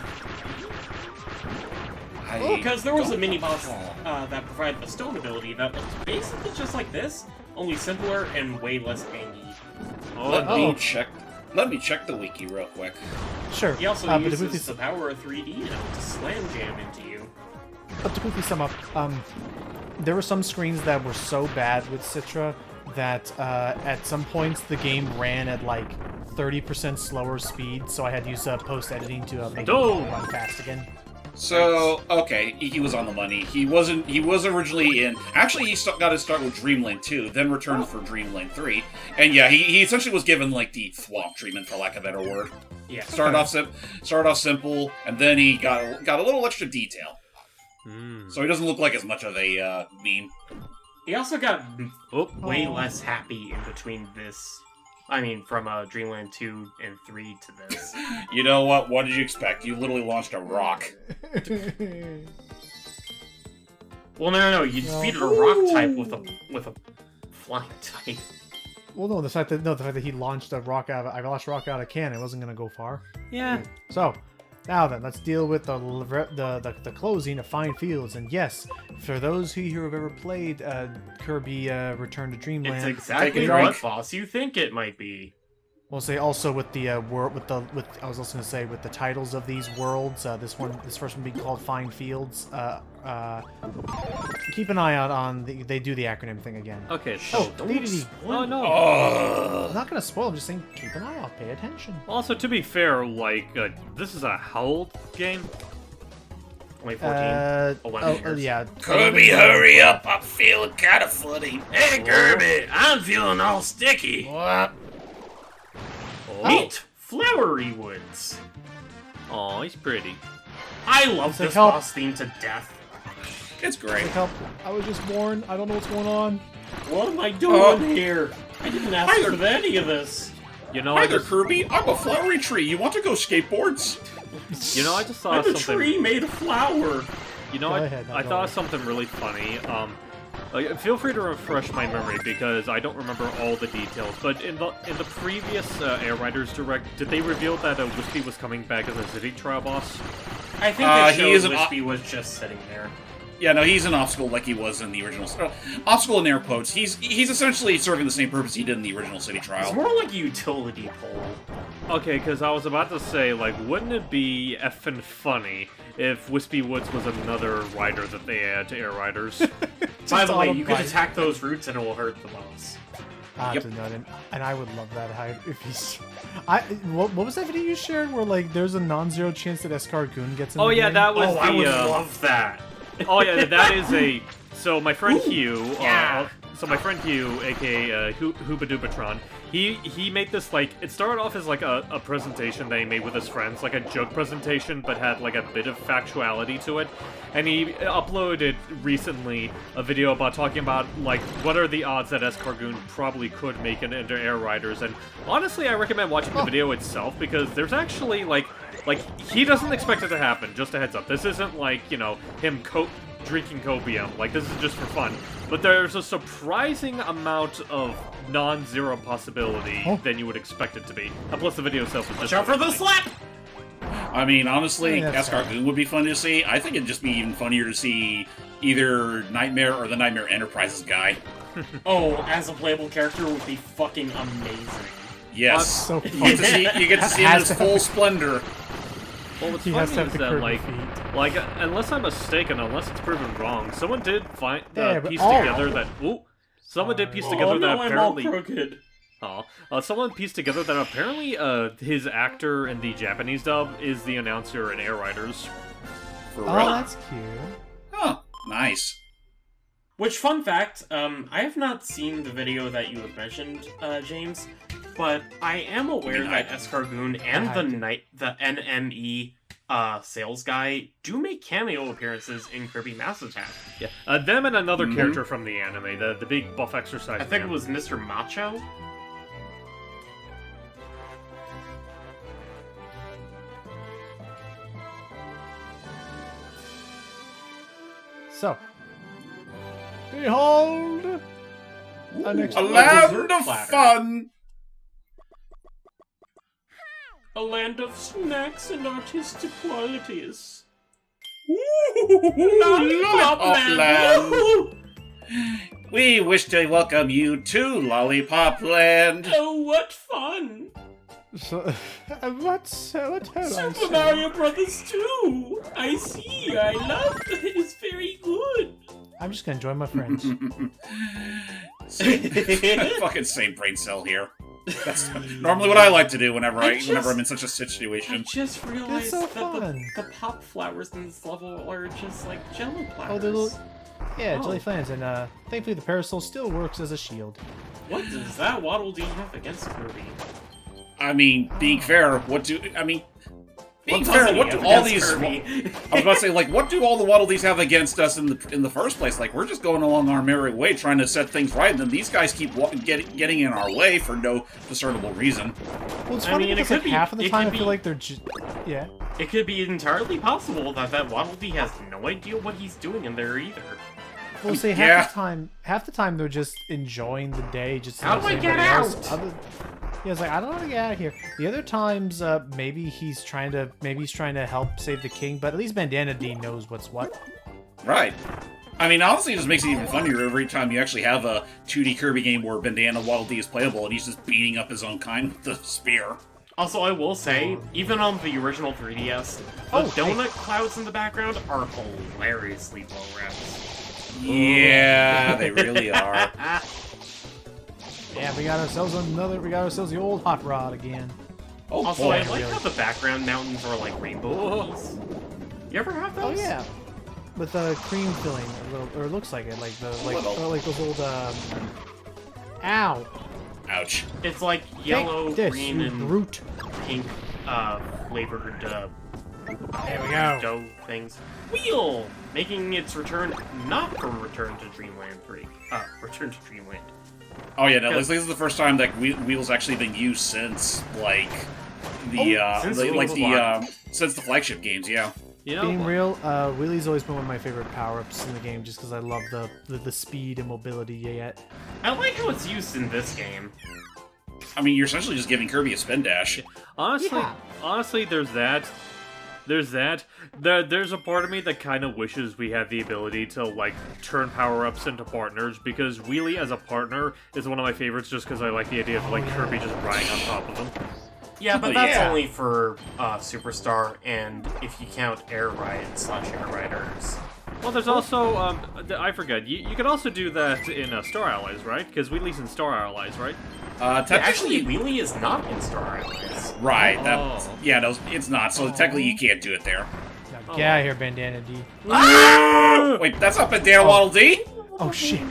Because there was a mini-boss that provided the stone ability that was basically just like this, only simpler and way less tangy. Let me check the wiki real quick. sure. He also but uses the power of 3D now to slam jam into you. But to quickly sum up, there were some screens that were so bad with Citra that at some points the game ran at like 30% slower speed, so I had to use post-editing to make it run fast again. So, okay, he was on the money. He was originally in... Actually, he got his start with Dreamland 2, then returned for Dreamland 3. And yeah, he essentially was given, like, the thwomp treatment, for lack of a better word. Yeah. Started off simple, and then he got a little extra detail. So he doesn't look like as much of a meme. He also got way less happy in between this. I mean, from Dreamland 2 and 3 to this. You know what? What did you expect? You literally launched a rock. Well, no. You defeated a rock type with a flying type. Well, no, the fact that he launched a rock out of a cannon, it wasn't gonna go far. Yeah. So, now then, let's deal with the closing of Fine Fields. And yes, for those who have ever played Kirby Return to Dreamland, It's exactly what boss you think it might be. We'll say also with the I was also gonna say with the titles of these worlds, this first one being called Fine Fields. Keep an eye out on they do the acronym thing again. Okay. Oh no. I'm not gonna spoil. I'm just saying keep an eye out. Pay attention. Also, to be fair, like this is a how old game? Only 14. 11 years. Yeah. Kirby, hurry up! I'm feeling kind of funny. Hey Kirby, I'm feeling all sticky. What? Meet Flowery Woods. Oh, he's pretty. I love this help. boss theme to death. It's great. Help! I was just born. I don't know what's going on. What am I doing here? I didn't ask for any of this. You know, Hi there, Kirby. I'm a flowery tree. You want to go skateboards? You know, I just saw I'm a something. tree made of flour. You know, Go I ahead, thought of something really funny. Feel free to refresh my memory because I don't remember all the details. But in the previous Air Riders Direct, did they reveal that Wispy was coming back as a city trial boss? I think they showed Wispy was just sitting there. Yeah, no, he's an obstacle like he was in the original. Obstacle in air quotes. He's essentially serving the same purpose he did in the original city It's trial. more like a utility pole. Okay, because I was about to say, like, wouldn't it be effing funny if Wispy Woods was another rider that they add to Air Riders? By the way, you can autopilot. attack those roots and it will hurt the boss. Yep. And I would love that if he's. What was that video you shared where like there's a non-zero chance that Escargoon gets in? Oh the yeah, game? that was I would the. love that. Oh yeah, that is a. So my friend Hugh, yeah. aka Hoobadoobitron, he made this like it started off as like a presentation that he made with his friends, like a joke presentation, but had like a bit of factuality to it. And he uploaded recently a video about talking about like what are the odds that Escargoon probably could make it into Air Riders. And honestly, I recommend watching the video itself because there's actually like he doesn't expect it to happen. Just a heads up, this isn't like him drinking copium. Like, this is just for fun. But there's a surprising amount of non-zero possibility than you would expect it to be. And plus, the video itself is just... Watch out for the slap! I mean, honestly, I mean, that's Escargoon would be fun to see. I think it'd just be even funnier to see either Nightmare or the Nightmare Enterprises guy. Oh, as a playable character would be fucking amazing. Yes. So you get to see him in his full splendor. Well, what's He has funny to have is the that, Kirby like, feet. unless I'm mistaken, unless it's proven wrong, someone did find Yeah, but- piece oh. together that. Ooh, someone did piece together that I'm all apparently. crooked. Someone pieced together that apparently his actor in the Japanese dub is the announcer in Air Riders. For Oh, real? that's cute. Huh. Nice. Which, fun fact, I have not seen the video that you have mentioned, James, but I am aware that Escargoon and the NME sales guy do make cameo appearances in Kirby Mass Attack. Yeah, them and another character from the anime, the big buff exercise. I think it was Mr. Macho. So, behold, a land of fun. A land of snacks and artistic qualities. Lollipop Land. We wish to welcome you to Lollipop Land. Oh, what fun! So, what Super Mario Brothers 2! I see, I love it, it's very good! I'm just gonna enjoy my friends. Fucking same brain cell here. That's normally what I like to do whenever I'm in such a situation. I just realized so that the pop flowers in this level are just like jello platters. Oh, they're little... Yeah, jelly flans, and thankfully the parasol still works as a shield. What does that Waddle Dee have against Kirby? I mean, being fair, what do all these? Kirby? I was about to say, like, what do all the Waddle Dees have against us in the first place? Like, we're just going along our merry way, trying to set things right, and then these guys keep getting in our way for no discernible reason. Well, it's funny because like half of the time I feel like they're yeah. It could be entirely possible that Waddle Dee has no idea what he's doing in there either. Well, say half the time they're just enjoying the day. Just how do I get out? Yeah, it's like I don't want to get out of here. The other times, maybe he's trying to help save the king, but at least Bandana D knows what's what. Right. I mean, honestly, it just makes it even funnier every time you actually have a 2D Kirby game where Bandana Waddle Dee is playable and he's just beating up his own kind with the spear. Also, I will say, even on the original 3DS, the donut clouds in the background are hilariously low-res. Yeah, they really are. Yeah, we got ourselves the old hot rod again. Oh, also, boy. I like how the background mountains are like rainbow cookies. You ever have those? Oh yeah, with the cream filling, or it looks like it, like those old. Ow! Ouch! It's like yellow, green, and brute. pink flavored. There we go. Dough things. Wheel making its return not from Return to Dreamland 3. Return to Dreamland. Oh yeah, no, this is the first time that Wheel's actually been used since since the flagship games. Yeah. You know, being real, Wheelie's always been one of my favorite power-ups in the game, just because I love the speed and mobility you get. I like how it's used in this game. I mean, you're essentially just giving Kirby a spin dash. Honestly, there's that. There's a part of me that kind of wishes we had the ability to, like, turn power-ups into partners, because Wheelie as a partner is one of my favorites just because I like the idea of, like, Kirby just riding on top of him. Yeah, but that's only for Superstar, and if you count Air Ride/Air Riders. Well, there's also, I forget, you could also do that in Star Allies, right? Because Wheelie's in Star Allies, right? Actually, Wheelie is not in Star Allies. Right, no, it's not, so technically you can't do it there. Now, get out of here, Bandana D. Ah! Wait, that's not Bandana Waddle Dee? Oh, shit.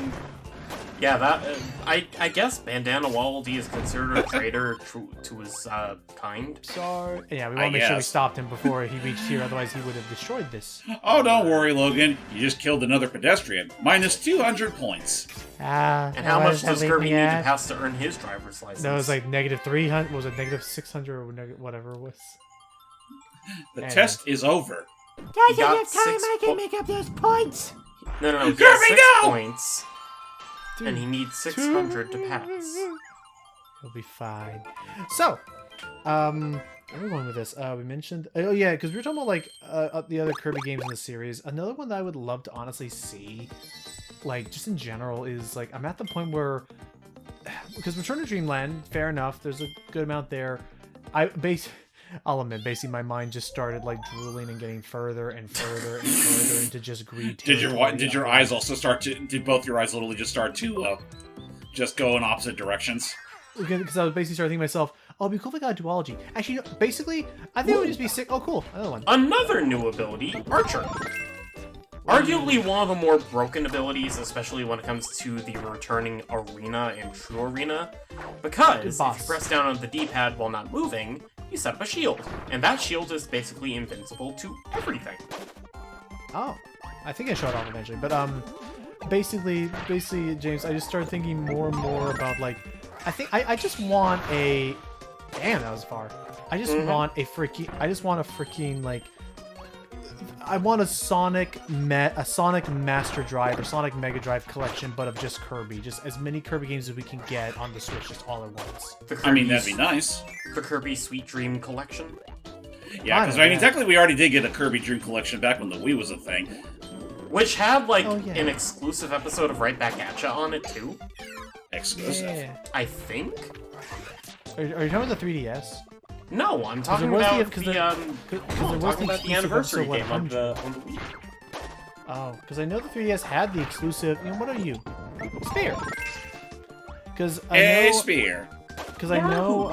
Yeah, that, I guess Bandana Waddle Dee is considered a traitor to his, kind. Sorry. Yeah, we want to make sure we stopped him before he reached here, otherwise he would have destroyed this. Oh, don't worry, Logan. You just killed another pedestrian. Minus 200 points. And how much does Kirby need to pass to earn his driver's license? No, it was like negative 300, was it negative 600 or whatever it was? The test is over. Guys, I have time, I can make up those points! No, he Kirby, has 6 no! points. And he needs 600 to pass. He'll be fine. So, where are we going with this? We mentioned... Oh, yeah, because we were talking about, like, the other Kirby games in the series. Another one that I would love to honestly see, like, just in general, is, like, I'm at the point where... Because Return to Dreamland, fair enough, there's a good amount there. I'll admit, basically, my mind just started, like, drooling and getting further and further and further into just greed. Did your eyes also start to... Did both your eyes literally just start to, just go in opposite directions? Because I was basically starting thinking to myself, oh, it'd be cool if I got a duology. Actually, no, basically, I think it would just be sick. Oh, cool. Another one. Another new ability, Archer. Arguably one of the more broken abilities, especially when it comes to the returning arena and true arena, because if you press down on the D-pad while not moving, you set up a shield, and that shield is basically invincible to everything. Oh, I think I showed off eventually, but basically, James, I just started thinking more and more about like, I just want a, damn, that was far. I just want a freaking like. I want a Sonic Master Drive or Sonic Mega Drive collection, but of just Kirby. Just as many Kirby games as we can get on the Switch, just all at once. I mean, that'd be nice. The Kirby Sweet Dream Collection? Yeah, because I mean, technically we already did get a Kirby Dream Collection back when the Wii was a thing. Which had, like, an exclusive episode of Right Back At Ya on it, too. Exclusive? Yeah. I think? Are you talking about the 3DS? No, I'm talking about the anniversary game on the Wii. Oh, because I know the 3DS had the exclusive. You know, what are you? Spear. Because I know. Spear. Because I know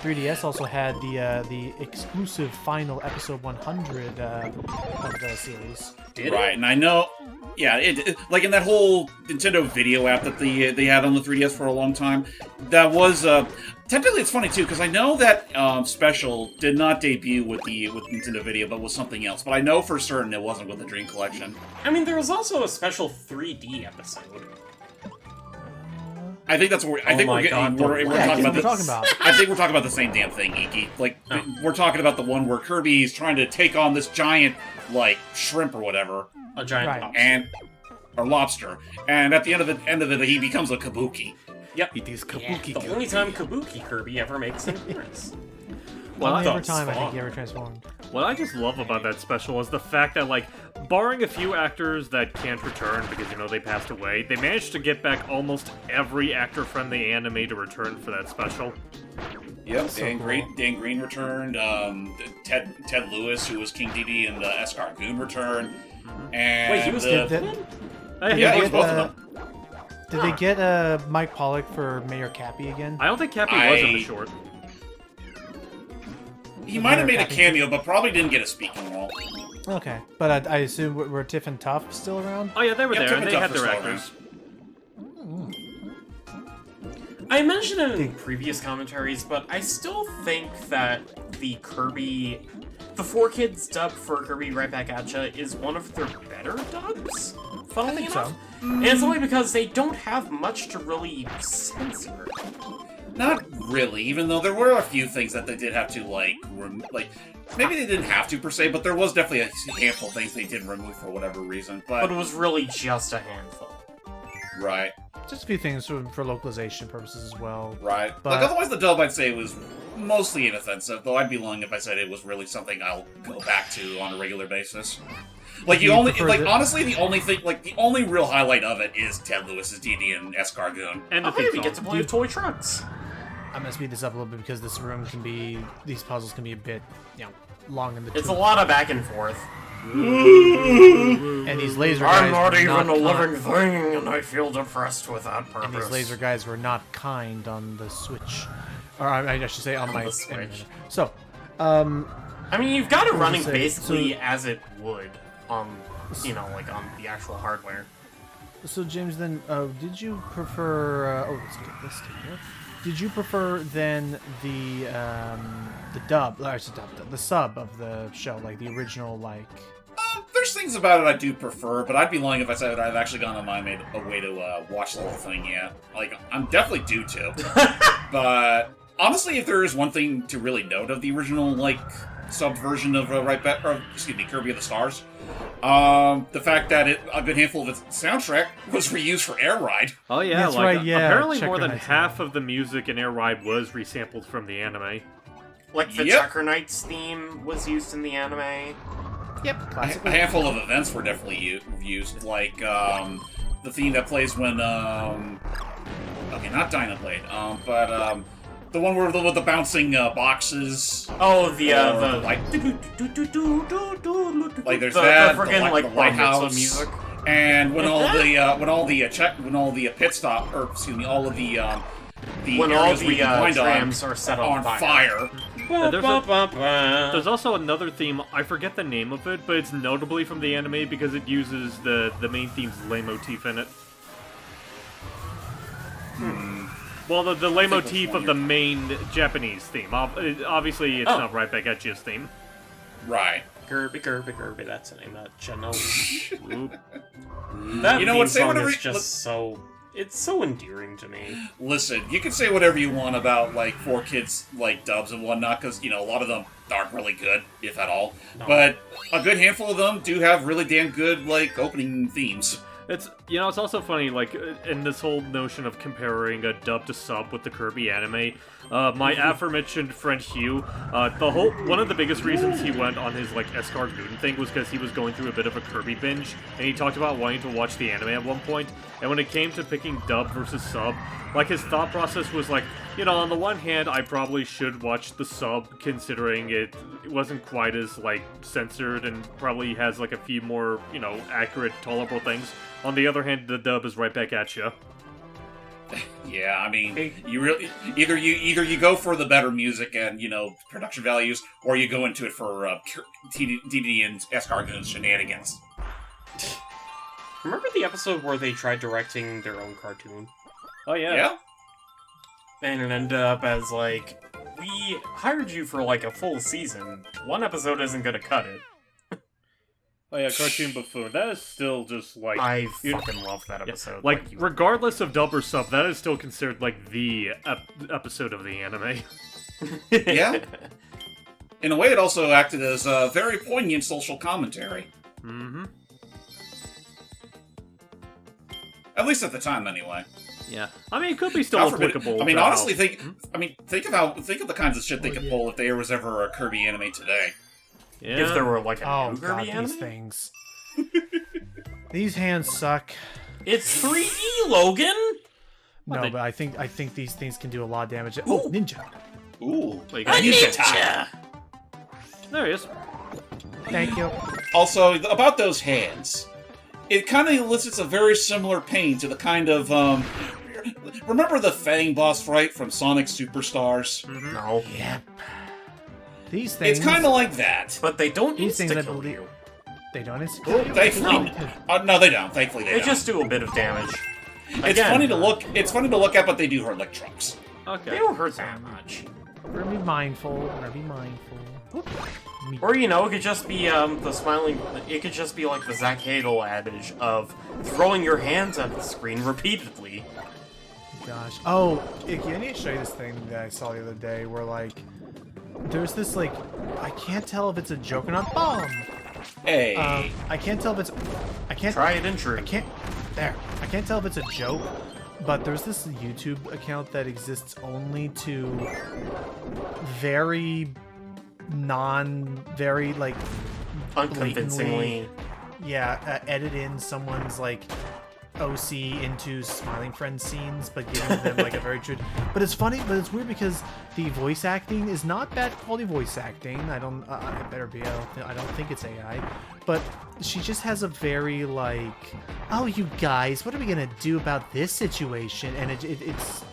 3DS also had the exclusive final episode 100 of the series. Right, and I know. Yeah, it like in that whole Nintendo video app that they had on the 3DS for a long time. That was technically it's funny too because I know that special did not debut with Nintendo Video, but was something else. But I know for certain it wasn't with the Dream Collection. I mean, there was also a special 3D episode. I think that's what we're talking about. I think we're talking about the same damn thing, Iki. Like we're talking about the one where Kirby's trying to take on this giant like shrimp or whatever. A giant lobster. Or lobster. And at the end of it, he becomes a Kabuki. Yep. It is Kabuki. The only time Kabuki Kirby ever makes an appearance. Every time I think he ever transformed. What I just love about that special is the fact that, like, barring a few actors that can't return because, you know, they passed away, they managed to get back almost every actor from the anime to return for that special. Yep, Dan Green returned, Ted Lewis, who was King Dedede in the Escargoon returned, and... Wait, he was Deadpool? Yeah, he was both of them. Did they get Mike Pollock for Mayor Cappy again? I don't think Cappy was in the short. He might have made a cameo, but probably didn't get a speaking role. Okay, but I assume were Tiff and Tuff still around? Oh yeah, they were there, and they had their actors. I mentioned it in previous commentaries, but I still think that the 4Kids dub for Kirby Right Back At Ya is one of their better dubs, funnily enough. So. And it's only because they don't have much to really censor. Not really, even though there were a few things that they did have to, like maybe they didn't have to per se, but there was definitely a handful of things they did remove for whatever reason. But it was really just a handful. Right. Just a few things for localization purposes as well. Right. But like, otherwise the dub I'd say was mostly inoffensive, though I'd be lying if I said it was really something I'll go back to on a regular basis. Like, honestly, the only real highlight of it is Ted Lewis's DD and Escargoon. And we get to play with toy trucks. I'm gonna speed this up a little bit because these puzzles can be a bit, long in the tooth. It's a lot of back and forth. And these laser guys I'm not even a living thing, and I feel depressed with that purpose. And these laser guys were not kind on the Switch. Or I should say on my Switch. So, I mean, you've got it running basically as it would on, on the actual hardware. So, James, then, did you prefer... Did you prefer, then, the sub of the show, like, the original, like... There's things about it I do prefer, but I'd be lying if I said that I've actually gone on my way to watch the whole thing yet. Like, I'm definitely due to. But, honestly, if there is one thing to really note of the original, like, sub-version of Kirby of the Stars, the fact that a good handful of its soundtrack was reused for Air Ride. Oh yeah, that's right, yeah. Apparently more than half of the music in Air Ride was resampled from the anime. Like the Checker Knights theme was used in the anime. Yep. A handful of events were definitely used, like the theme that plays when okay, not Dynablade, but the one with the bouncing boxes. Oh, the like there's that, freaking the lighthouse music. And when all the pit stop, or excuse me, all of the when all the trams are set on fire. There's also another theme, I forget the name of it, but it's notably from the anime because it uses the main theme's leitmotif in it. Well, the leitmotif of the main Japanese theme. Obviously, it's not Right Back At You's theme. Right. Kirby, that's the name. That Chano. You That know theme what, say song whatever is you- just so... It's so endearing to me. Listen, you can say whatever you want about, like, 4Kids, like, dubs and whatnot, because, you know, a lot of them aren't really good, if at all. No. But a good handful of them do have really damn good, like, opening themes. It's, you know, it's also funny, like, in this whole notion of comparing a dub to sub with the Kirby anime, my aforementioned friend Hugh, one of the biggest reasons he went on his, like, S-Cartoon thing was because he was going through a bit of a Kirby binge, and he talked about wanting to watch the anime at one point, and when it came to picking dub versus sub, like, his thought process was like, you know, on the one hand, I probably should watch the sub, considering it wasn't quite as, like, censored, and probably has, like, a few more, you know, accurate, tolerable things. On the other hand, the dub is Right Back At You. Yeah, I mean, you really either you go for the better music and, you know, production values, or you go into it for DD and S-Cartoon shenanigans. Remember the episode where they tried directing their own cartoon? Oh, yeah. Yeah? And it ended up as, like, we hired you for, like, a full season. One episode isn't gonna cut it. Oh, yeah, Cartoon Buffoon. That is still just, like... I fucking love that episode. Like, regardless of dub or sub, that is still considered, like, the episode of the anime. Yeah. In a way, it also acted as a very poignant social commentary. Mm-hmm. At least at the time, anyway. Yeah. I mean, it could be still God forbid- applicable. I mean, to honestly, how- think of the kinds of shit they could pull if there was ever a Kirby anime today. Yeah. If there were, like, a Oh new god, Kirby anime? these things. These hands suck. It's 3D, Logan! No, they- but I think these things can do a lot of damage. Oh, ninja! Ooh. Wait, A can you- ninja! There he is. Thank you. Also, about those hands, it kind of elicits a very similar pain to the kind of, remember the Fang boss fight from Sonic Superstars? No. Yep. These things. It's kind of like that. But they don't These things, I insta-kill believe. you. They don't instantly. Oh, thankfully, no, they don't. Thankfully, they They don't. just do a bit of damage. It's Again, funny to look. It's funny to look at, but they do hurt like trucks. They Okay. don't hurt that much. We're gonna be mindful. We're gonna be mindful. Me- Or, you know, it could just be, the smiling... It could just be like the Zach Hadel adage of throwing your hands at the screen repeatedly. Gosh. Oh, Icky, I need to show you this thing that I saw the other day where, like, there's this, like, I can't tell if it's a joke or not. Bomb! Hey. I can't tell if it's... I can't... Try it in true. I can't... There. I can't tell if it's a joke, but there's this YouTube account that exists only to very like, Unconvincingly. yeah, edit in someone's, like, OC into Smiling Friends scenes, but giving them, like, a very true... But it's funny, but it's weird because the voice acting is not bad quality voice acting. I don't... it better be. I don't think it's AI. But she just has a very, like... Oh, you guys, what are we gonna do about this situation? And it's...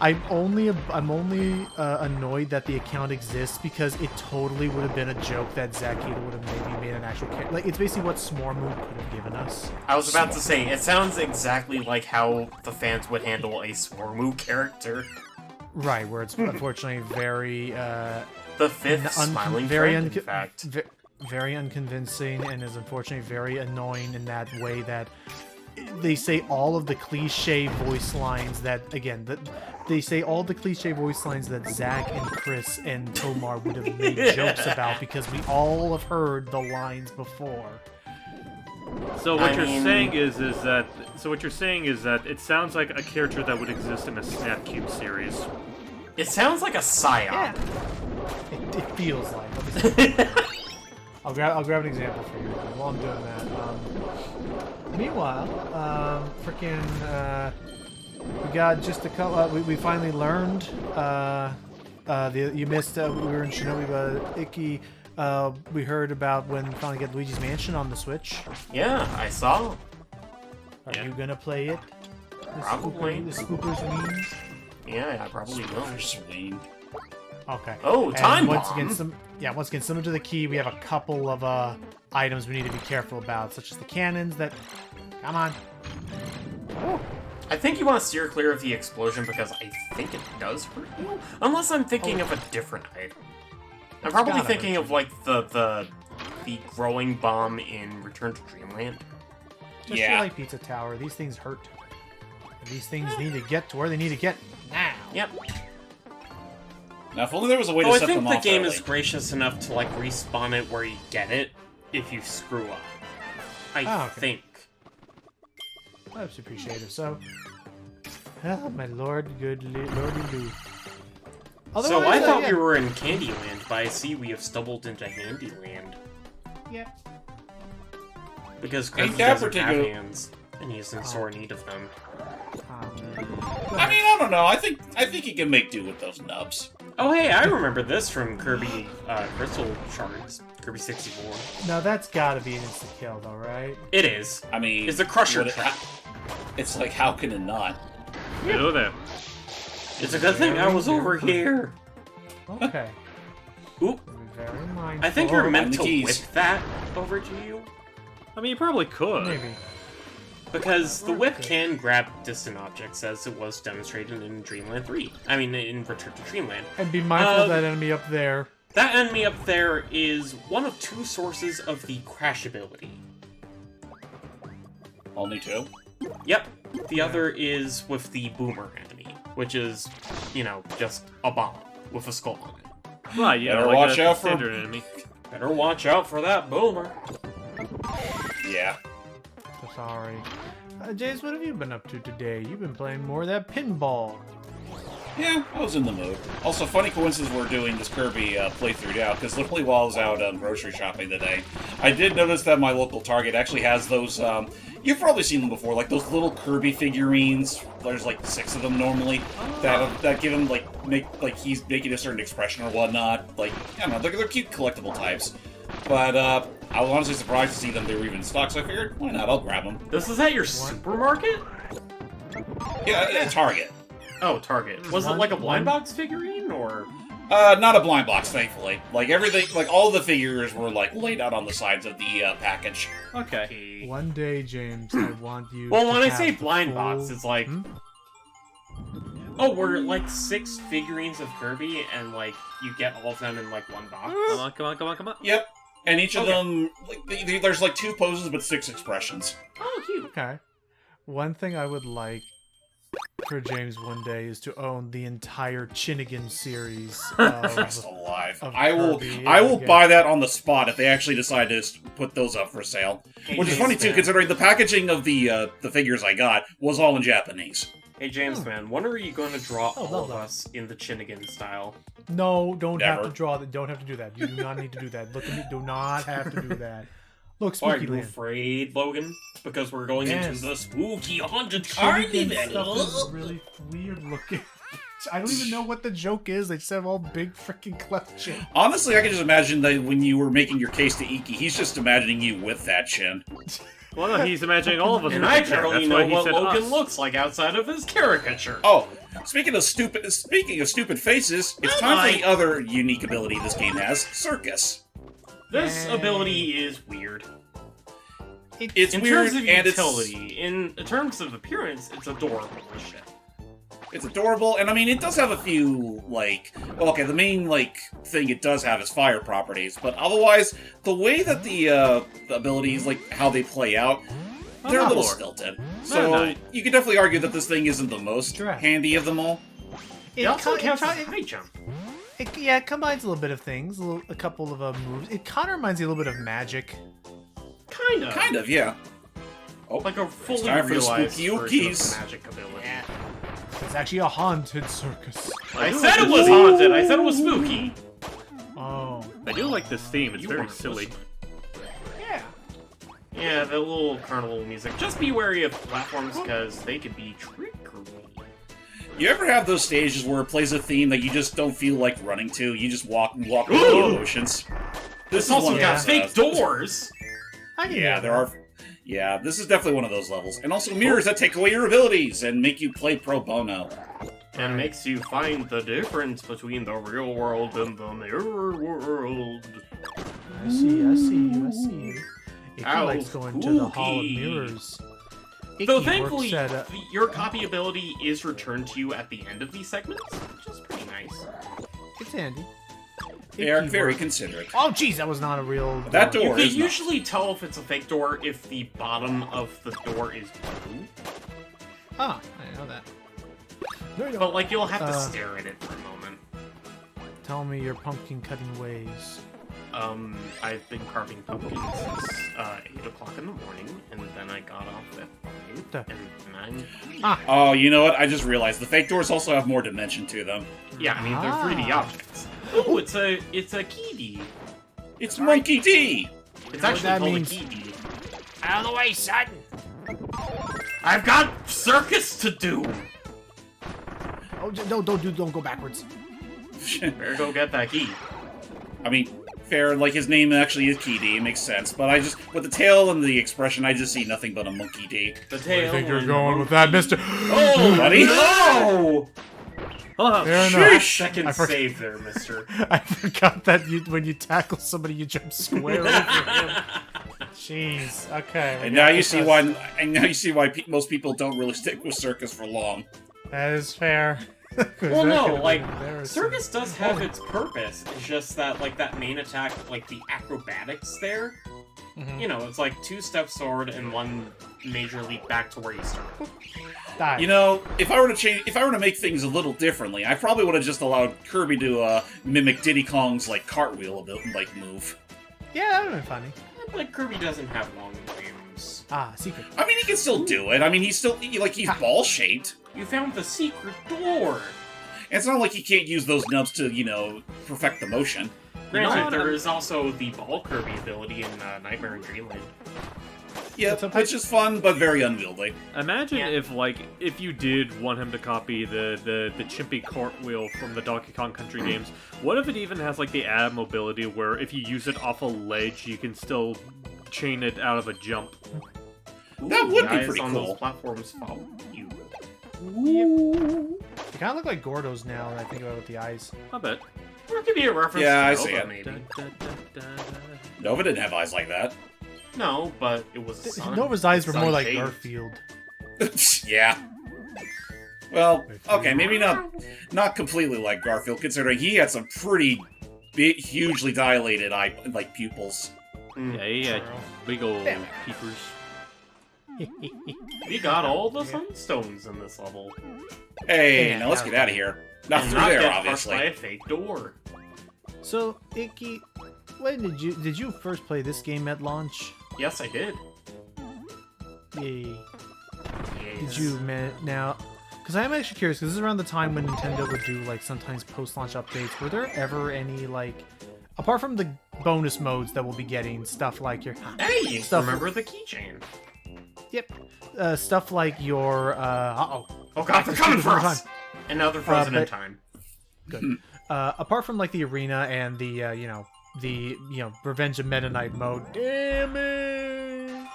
I'm only annoyed that the account exists because it totally would have been a joke that Zach Hadel would have maybe made an actual character. Like, it's basically what Smormood could have given us. I was about to say, it sounds exactly like how the fans would handle a Swarmoo character. Right, where it's unfortunately very The fifth smiling friend, in fact. very unconvincing, and is unfortunately very annoying in that way that they say all of the cliche voice lines that, again, they say all the cliche voice lines that Zach and Chris and Tomar would have made jokes about because we all have heard the lines before. So what you're saying is that it sounds like a character that would exist in a Snapcube series. It sounds like a psyop. Yeah. It feels like. Let me see. I'll grab an example for you while I'm doing that. Meanwhile, we got just a couple. We finally learned. You missed. We were in Shinobi, but Icky. We heard about when we finally get Luigi's Mansion on the Switch. Yeah, I saw. Are you gonna play it? Probably. The Scooper's Wings. Yeah, I probably will. Swing. Okay. Oh, And time once bomb. again, once again, similar to the key, we have a couple of items we need to be careful about, such as the cannons that... Come on. I think you want to steer clear of the explosion because I think it does hurt you. Unless I'm thinking of a different item. I'm probably gotta thinking hurt of like the growing bomb in Return to Dreamland. Just like Pizza Tower, these things hurt. And these things need to get to where they need to get now. Yep. Now, if only there was a way Oh, to I set think them the off game early. is gracious enough to like respawn it where you get it if you screw up. I think. That's appreciative. So, oh my lord, lordy loo. So I thought we were in Candyland, but I see we have stumbled into Handyland. Yeah. Because Ain't Kirby that doesn't have particular- hands, and he's in sore need of them. I mean, I don't know. I think you can make do with those nubs. Oh hey, I remember this from Kirby Crystal Shards, Kirby 64. Now that's gotta be an insta kill, though, right? It is. I mean, It's a Crusher what- trap. It's like, how can it not? Hello there. It's a good thing I was over here. Okay. Oop. Very mindful. I think you're Oh, meant mind the to keys. whip that over to you. I mean, you probably could. Maybe. Because the whip can grab distant objects, as it was demonstrated in Dreamland 3. I mean, in Return to Dreamland. And be mindful of that enemy up there. That enemy up there is one of two sources of the crash ability. Only two? Yep. The other is with the boomer enemy, which is, you know, just a bomb with a skull on it. Right, yeah, Better like watch a out for- standard enemy. Better watch out for that boomer. Yeah. So sorry. James, what have you been up to today? You've been playing more of that pinball. Yeah, I was in the mood. Also, funny coincidence we're doing this Kirby playthrough now, because literally while I was out grocery shopping today, I did notice that my local Target actually has those, you've probably seen them before, like those little Kirby figurines. There's like 6 of them normally, that give him, he's making a certain expression or whatnot. Like, I don't know, they're cute collectible types. But, I was honestly surprised to see them, they were even in stock, so I figured, why not, I'll grab them. This is at your supermarket? Yeah, Target. Oh, Target. Was it like a blind box figurine, or...? Not a blind box, thankfully. Like, everything, like, all the figures were, like, laid out on the sides of the package. Okay. One day, James, I want you Well, to when I have say the blind full- box, it's like... Oh, we're like 6 figurines of Kirby, and like, you get all of them in like one box? Come on, come on, come on, come on. Yep. And each of Okay. them, like, there's like 2 poses, but 6 expressions. Oh, cute. Okay. One thing I would like for James one day is to own the entire Chinnigan series Christ of... alive. of I will Kirby again. buy that on the spot if they actually decide to put those up for sale. Hey, Which is James, funny too, man. considering the packaging of the figures I got was all in Japanese. Hey, James, man, when are you going to draw Oh, all well of done. us in the Chinnigan style? No, don't have Never. to draw that. Don't have to do that. You do not need to do that. Look at me. Do not have to do that. Look, Are Spooky you Land. afraid, Logan? Because we're going Yes. into the spooky haunted Chinnigan carnival. stuff is really weird looking. I don't even know what the joke is. They just have all big freaking cleft chin. Honestly, I can just imagine that when you were making your case to Iki, he's just imagining you with that chin. Well, no, he's imagining all of us. And with I the chair. barely That's why know he what said Logan us. looks like outside of his caricature. Oh, speaking of stupid faces, it's time for the other unique ability this game has, Circus. This ability is weird. It's In weird terms of and utility, in terms of appearance, it's adorable as shit. it's adorable, and I mean, it does have a few, like, well, okay, the main, like, thing it does have is fire properties, but otherwise, the way that the abilities, like, how they play out, they're a little Lord. stilted. So, no. you could definitely argue that this thing isn't the most Correct. handy of them all. It also counts as high jump. It combines a little bit of things, a couple of moves. It kind of reminds you a little bit of Magic. Kind of. Yeah. Oh, Like a fully time for the realized spooky version ookies. of magic ability. It's actually a haunted circus. I said it was haunted! I said it was spooky! Oh. I do like this theme. It's You very weren't silly. listening. Yeah. Yeah, the little carnival music. Just be wary of platforms, because they could be trickery. You ever have those stages where it plays a theme that you just don't feel like running to? You just walk with the emotions. This is also one got of fake those, doors! Yeah, there are. Yeah, this is definitely one of those levels. And also mirrors that take away your abilities and make you play pro bono. and makes you find the difference between the real world and the mirror world. I see you. Icky How likes going to the Hall of spooky. Mirrors. Though Icky thankfully, works at, your copy ability is returned to you at the end of these segments, which is pretty nice. it's handy. They are Icky very works- considerate. Oh, jeez, that was not a real. That You door can is not. usually tell if it's a fake door if the bottom of the door is blue, Ah, I didn't know that. There you go. but like you'll have to stare at it for a moment. Tell me your pumpkin cutting ways. I've been carving pumpkins since 8 o'clock in the morning, and then I got off at 5, and I'm... Oh, you know what? I just realized the fake doors also have more dimension to them. Yeah, I mean, they're 3D objects. Oh, it's a key. It's Monkey D! It's Know what actually that called means? a key. Out of the way, son! I've got circus to do! Oh, don't go backwards. Better go get that key. I mean, fair, like his name actually is Key D, it makes sense, but I just, with the tail and the expression, I just see nothing but a Monkey D. The tail. that, mister? Oh, Buddy? no! Fair enough. Second I forgot- save there, mister. I forgot that when you tackle somebody, you jump square over him. Jeez. Okay. And now you see why most people don't really stick with circus for long. That is fair. Well, That no, could've like, been embarrassing. circus does have its purpose. It's just that, like, that main attack, like, the acrobatics there, Mhm. you know, it's like 2-step sword and 1 major leap back to where you started. Die. You know, if I were to make things a little differently, I probably would have just allowed Kirby to mimic Diddy Kong's like cartwheel move. Yeah, that would have been funny. But Kirby doesn't have long limbs. Ah, secret. I mean, he can still do it. I mean, he's ball shaped. You found the secret door! It's not like he can't use those nubs to, perfect the motion. Granted, there is also the ball Kirby ability in Nightmare in Dreamland. Yeah, which is fun, but very unwieldy. Imagine Yeah. if you did want him to copy the chimpy cartwheel from the Donkey Kong Country games. What if it even has like the add mobility where if you use it off a ledge, you can still chain it out of a jump? That would be Guys pretty on cool. those platforms follow you. They kind of look like Gordos now that I think about it with the eyes. I bet. Or it could be a reference Yeah, to I Nova, see it. maybe. Nova didn't have eyes like that. No, but it was a sun. Nova's eyes were more like Sun-shaped. Garfield. Yeah. Well, okay, maybe not completely like Garfield, considering he had some pretty hugely dilated pupils. Mm, Yeah, he had True. big old Damn it. peepers. We got all the sunstones in this level. Hey, Yeah, now let's that get was out of here. Not And through not there, get crushed by obviously. a fake door. So, Icky, when did you first play this game at launch? Yes, I did. Yay. Yes. Did you now? Because I'm actually curious. Because this is around the time when Nintendo would do like sometimes post-launch updates. Were there ever any like, apart from the bonus modes that we'll be getting, stuff like your Hey, you Stuff- remember the keychain? yep, stuff like your Oh god, they're coming for us! And now they're frozen in but- time. Good. Apart from like the arena and the Revenge of Meta Knight mode. Damn it.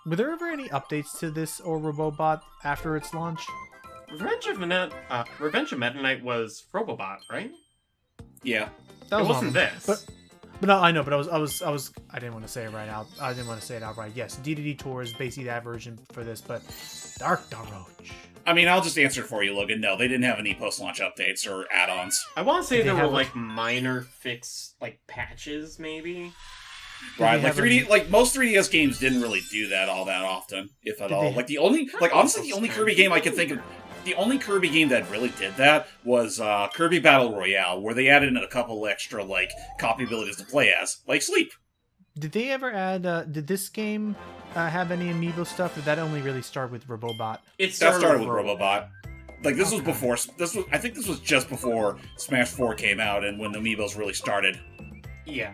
Were there ever any updates to this or Robobot after its launch? Revenge of Meta Knight was Robobot, right? Yeah. That It was wasn't one of them. this. But no, I know. But I didn't want to say it right out. I didn't want to say it outright. Yes, DDD Tour is basically that version for this, but Dark Daroach. I mean, I'll just answer for you, Logan. No, they didn't have any post-launch updates or add-ons. I want to say Did they there were have, like minor fix, like patches, maybe. Right, they like have 3D, like most 3DS games didn't really do that all that often, if at Did all. they- Like honestly, the only Kirby game I can think of, the only Kirby game that really did that was Kirby Battle Royale, where they added in a couple extra copy abilities to play as, like Sleep. Did they ever add? Did this game have any amiibo stuff? Or did that only really start with Robobot? It That started with Robobot. Robobot. Like this was Okay. before. I think this was just before Smash 4 came out, and when the amiibos really started. Yeah.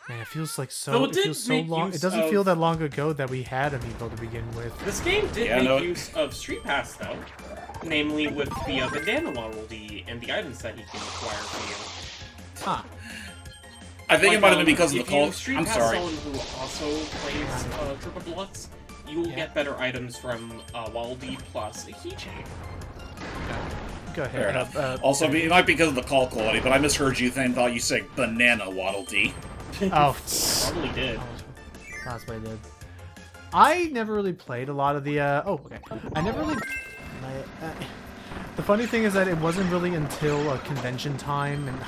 Man, it feels like Though so. it It did feels so make long. use It doesn't of- feel that long ago that we had amiibo to begin with. This game did Yeah, make no- use of Street Pass, though. Namely with the bandana Waddle-Dee and the items that he can acquire for Huh. I think it might have been because of the if you call. Street I'm Pass sorry. someone who also plays Triple Deluxe, you will Yeah. get better items from Waddle-Dee plus a keychain. Go ahead. Fair enough. Also, it might be because of the call quality, but I misheard you and thought you said banana Waddle Dee. Oh, Probably did. that's what I did. I never really played a lot of the. Oh, okay. I never really. The funny thing is that it wasn't really until convention time, and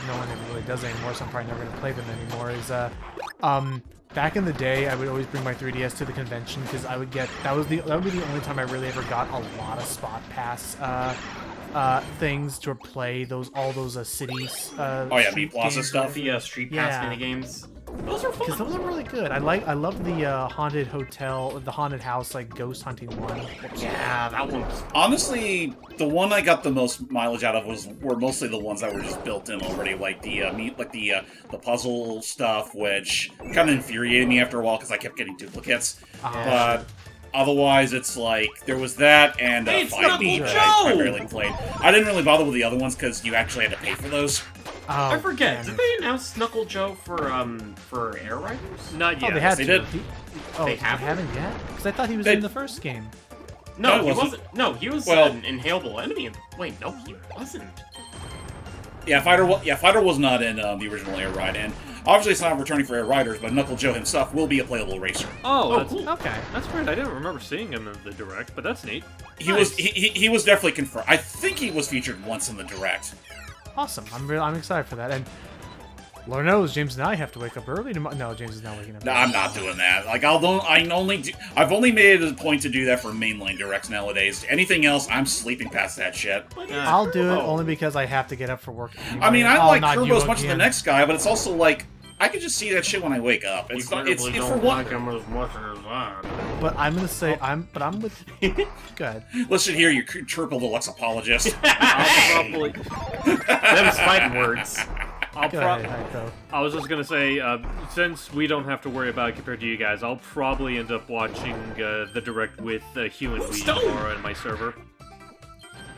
no one ever really does it anymore, so I'm probably never gonna play them anymore. Back in the day, I would always bring my 3DS to the convention because I would get that would be the only time I really ever got a lot of spot pass things to play all those cities. Oh yeah, Meat Plaza stuff. The Street Pass minigames. Those are fun. Because those are really good. I love the haunted hotel, the haunted house, like ghost hunting one. Yeah, that one's... Honestly, the one I got the most mileage out of were mostly the ones that were just built in already, like the puzzle stuff, which kind of infuriated me after a while because I kept getting duplicates. But otherwise, it's like there was that and Fight Me that I primarily played. I didn't really bother with the other ones because you actually had to pay for those. Oh, I forget. Did they announce Knuckle Joe for Air Riders? Not yet. Oh, they had They to. did. They haven't? haven't yet? Because I thought he was in the first game. No, he he wasn't. wasn't. No, he was Well- an inhalable enemy. Wait, no, he wasn't. Yeah, Fighter was not in the original Air Ride, and obviously it's not returning for Air Riders, but Knuckle Joe himself will be a playable racer. Oh, that's, cool. Okay. that's weird. I didn't remember seeing him in the direct, but that's neat. He was definitely confirmed. I think he was featured once in the direct. Awesome. I'm excited for that. And Lord knows, James and I have to wake up early tomorrow. No, James is not waking up. No, I'm not doing that. Like I've only made it a point to do that for mainline directs nowadays. Anything else, I'm sleeping past that shit. I'll do it only because I have to get up for work. I mean, I Oh, like not Kirby you as much as the again. next guy, but it's also like I can just see that shit when I wake up. It's not. It's for one. him as much as that. But I'm gonna say I'm with. Good. Listen here, you Triple Deluxe apologist. I'll probably... Them's fighting words. Go ahead, Heiko. I was just gonna say, since we don't have to worry about it compared to you guys, I'll probably end up watching the direct with Hugh and Wee tomorrow in my server.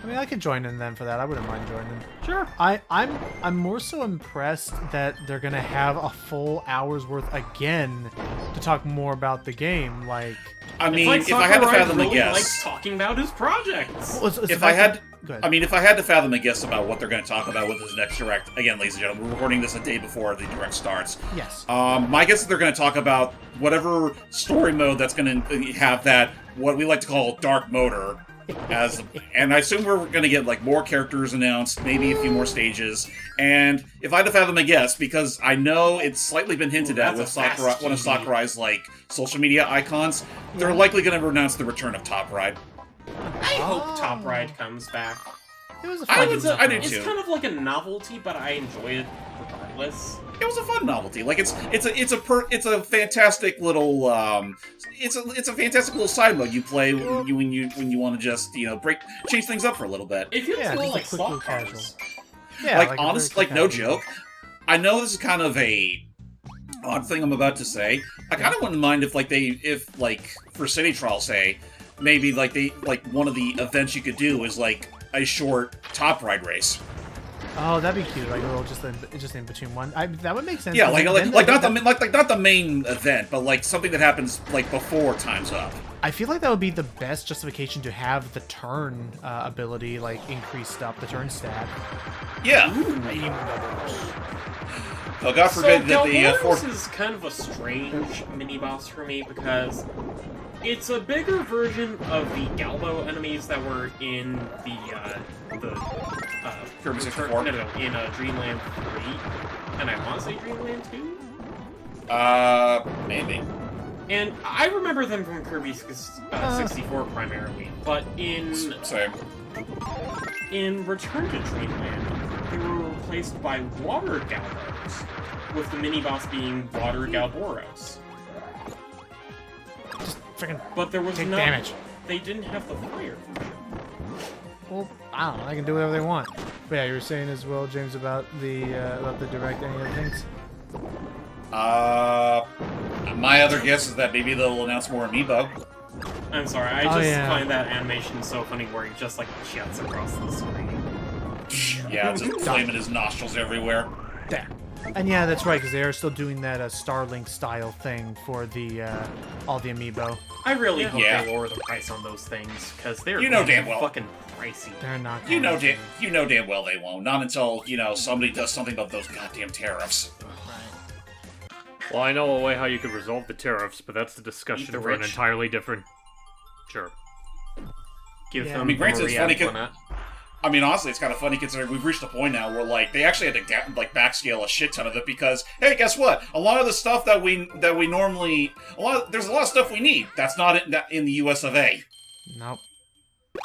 I mean, I could join in then for that. I wouldn't mind joining. Sure. I'm more so impressed that they're gonna have a full hour's worth again to talk more about the game. Like, I mean, It's like if I had to Sakurai fathom a really guess, likes talking about his projects. if I had, Good. I mean, if I had to fathom a guess about what they're going to talk about with this next direct, again, ladies and gentlemen, we're recording this a day before the direct starts. Yes. My guess is they're going to talk about whatever story mode that's going to have that what we like to call dark motor. And I assume we're going to get like more characters announced, maybe a few more stages. And if I had to fathom a guess, because I know it's slightly been hinted at with Sakurai, one of Sakurai's like social media icons, they're likely going to announce the return of Top Ride. I hope Top Ride comes back. It was a I fun. do It's too. kind of like a novelty, but I enjoy it regardless. It was a fun novelty. Like it's a fantastic little it's a fantastic little side mode you play when you want to just change things up for a little bit. It feels Yeah, more just a like quick slot little casual. cars. Yeah, Like a honest, very like no casual. joke. I know this is kind of a odd thing I'm about to say. I kind of wouldn't mind if for City Trial say maybe one of the events you could do is like a short Top Ride race. Oh, that'd be cute. Like a little just in between one. That would make sense. Yeah, Then not the main event, but like something that happens like before time's up. I feel like that would be the best justification to have the turn ability like increased up, the turn stat. Yeah. Oh, God forbid that the Galboros is kind of a strange mini boss for me because it's a bigger version of the Galbo enemies that were in the Kirby 64. No, in Dreamland 3, and I want to say Dreamland 2. Maybe. And I remember them from Kirby 64 primarily, but Same. in Return to Dreamland, they were replaced by Water Galbos, with the mini-boss being Water Galboros. Just freaking But there was take no... damage. They didn't have the fire. Well, I don't know. They can do whatever they want. But yeah, you were saying as well, James, about the direct. Any other things? My other guess is that maybe they'll announce more Amiibo. I'm sorry, I Oh, just yeah. find that animation so funny where he just like jets across the screen. Yeah, just flaming his nostrils everywhere. There. And yeah, that's right, because they are still doing that Starlink style thing for the all the amiibo. I really hope they lower the price on those things, because they're damn well fucking pricey. They're not. You know damn well they won't. Not until somebody does something about those goddamn tariffs. Well, I know a way how you could resolve the tariffs, but that's the discussion for an entirely different. Sure. Give them. I mean, granted, it's funny. Antoinette. I mean, honestly, it's kind of funny considering we've reached a point now where, like, they actually had to backscale a shit ton of it because, hey, guess what? A lot of the stuff that we normally, there's a lot of stuff we need that's not in the U.S. of A. Nope.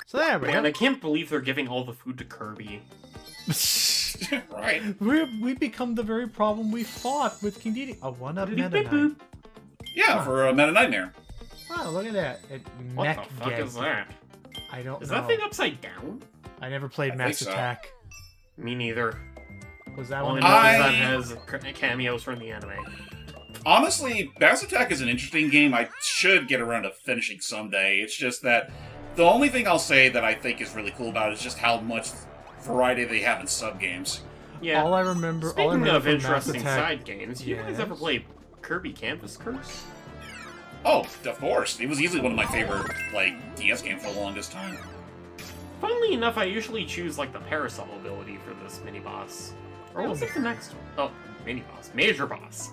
So there we go. And I can't believe they're giving all the food to Kirby. Right. We become the very problem we fought with King Dedede. A one-up Meta Knight. Yeah, for a Meta Nightmare. Wow, look at that. What the fuck is that? I don't know. Is that thing upside down? I never played Mass Attack. Me neither. Was that one? one? That has cameos from the anime. Honestly, Mass Attack is an interesting game. I should get around to finishing someday. It's just that the only thing I'll say that I think is really cool about it is just how much variety they have in sub-games. Yeah. All I remember. Speaking of interesting Mass Attack, side games, you guys ever play Kirby Canvas Curse? Oh, of course. It was easily one of my favorite, DS games for the longest time. Funnily enough, I usually choose, the Parasol ability for this mini-boss. Or was it the next one? Oh, mini-boss. Major boss.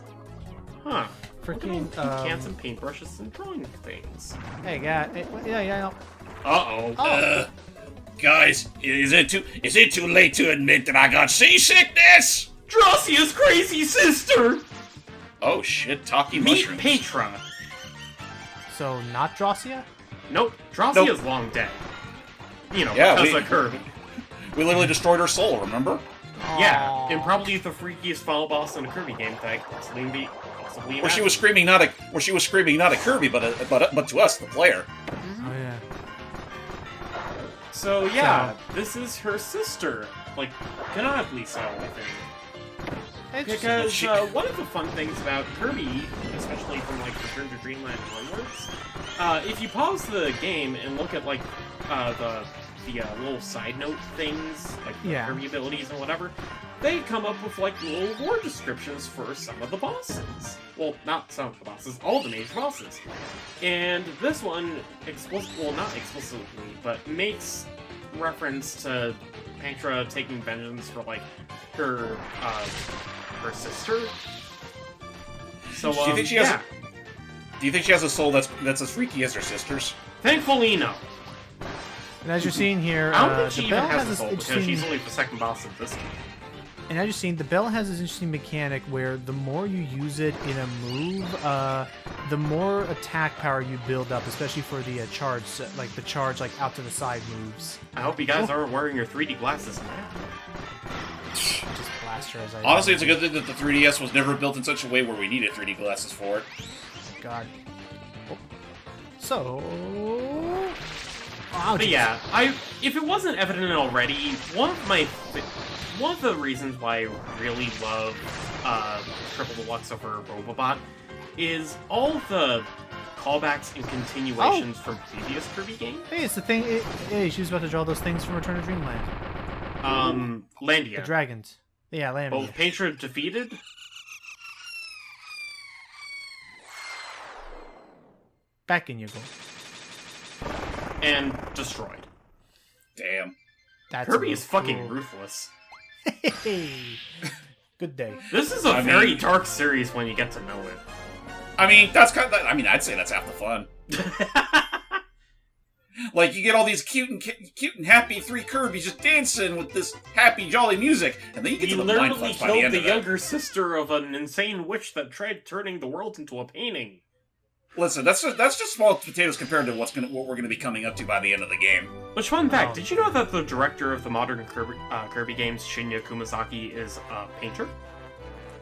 Huh. Freaking, cans and paintbrushes and drawing things. Hey, guy. Yeah. Uh-oh. Guys, is it too late to admit that I got seasickness? Dracia's crazy sister! Oh shit, talking Meet mushrooms. Paintra. So, not Dracia? Nope, Dracia's long dead. Because of Kirby. We literally destroyed her soul, remember? Yeah, and probably the freakiest final boss in a Kirby game, possibly. Where she was screaming not at Kirby, but to us, the player. Oh yeah. So this is her sister, canonically so, I think. Because one of the fun things about Kirby, especially from Return to Dreamland onwards, if you pause the game and look at the little side note things, the Kirby abilities and whatever, they come up with little war descriptions for some of the bosses. Well, not some of the bosses, all the major bosses. And this one not explicitly, but makes reference to Paintra taking vengeance for her sister. So do you think she has? Do you think she has a soul that's as freaky as her sister's? Thankfully, no. And as you're seeing here, I don't think she the even bell has has a this soul because interesting. she's only the second boss of this game. And as you're seeing, the bell has this interesting mechanic where the more you use it in a move, the more attack power you build up, especially for the charge, the charge out to the side moves. I hope you guys aren't wearing your 3D glasses now. Just blast her as I. Honestly, it's a good thing that the 3DS was never built in such a way where we needed 3D glasses for it. God. Oh. So. But yeah, if it wasn't evident already, one of the reasons why I really love Triple Deluxe over Robobot is all the callbacks and continuations from previous Kirby games. Hey, it's the thing. Hey, she was about to draw those things from Return to Dreamland. Landia. The dragons. Yeah, Landia. Both Paintra defeated. Back in you go. And destroyed. Damn. That's Kirby is fucking ruthless. Hey. Good day. This is a very dark series when you get to know it. I mean, that's kind of. I'd say that's half the fun. You get all these cute and happy three Kirbys just dancing with this happy, jolly music, and then you get to the mind literally fucks by the end killed of the it. younger sister of an insane witch that tried turning the world into a painting. Listen, that's just small potatoes compared to what we're gonna be coming up to by the end of the game. Which, fun fact, did you know that the director of the modern Kirby games, Shinya Kumazaki, is a painter?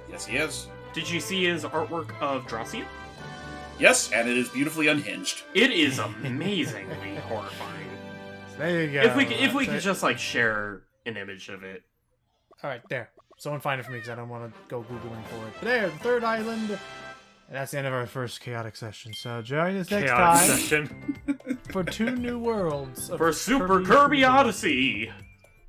Yes, he is. Did you see his artwork of Dracia? Yes, and it is beautifully unhinged. It is amazingly horrifying. There you go. If we could just share an image of it. All right, there. Someone find it for me because I don't want to go googling for it. But there, the third island. And that's the end of our first chaotic session. So join us next time session. for 2 new worlds For Super Kirby Odyssey.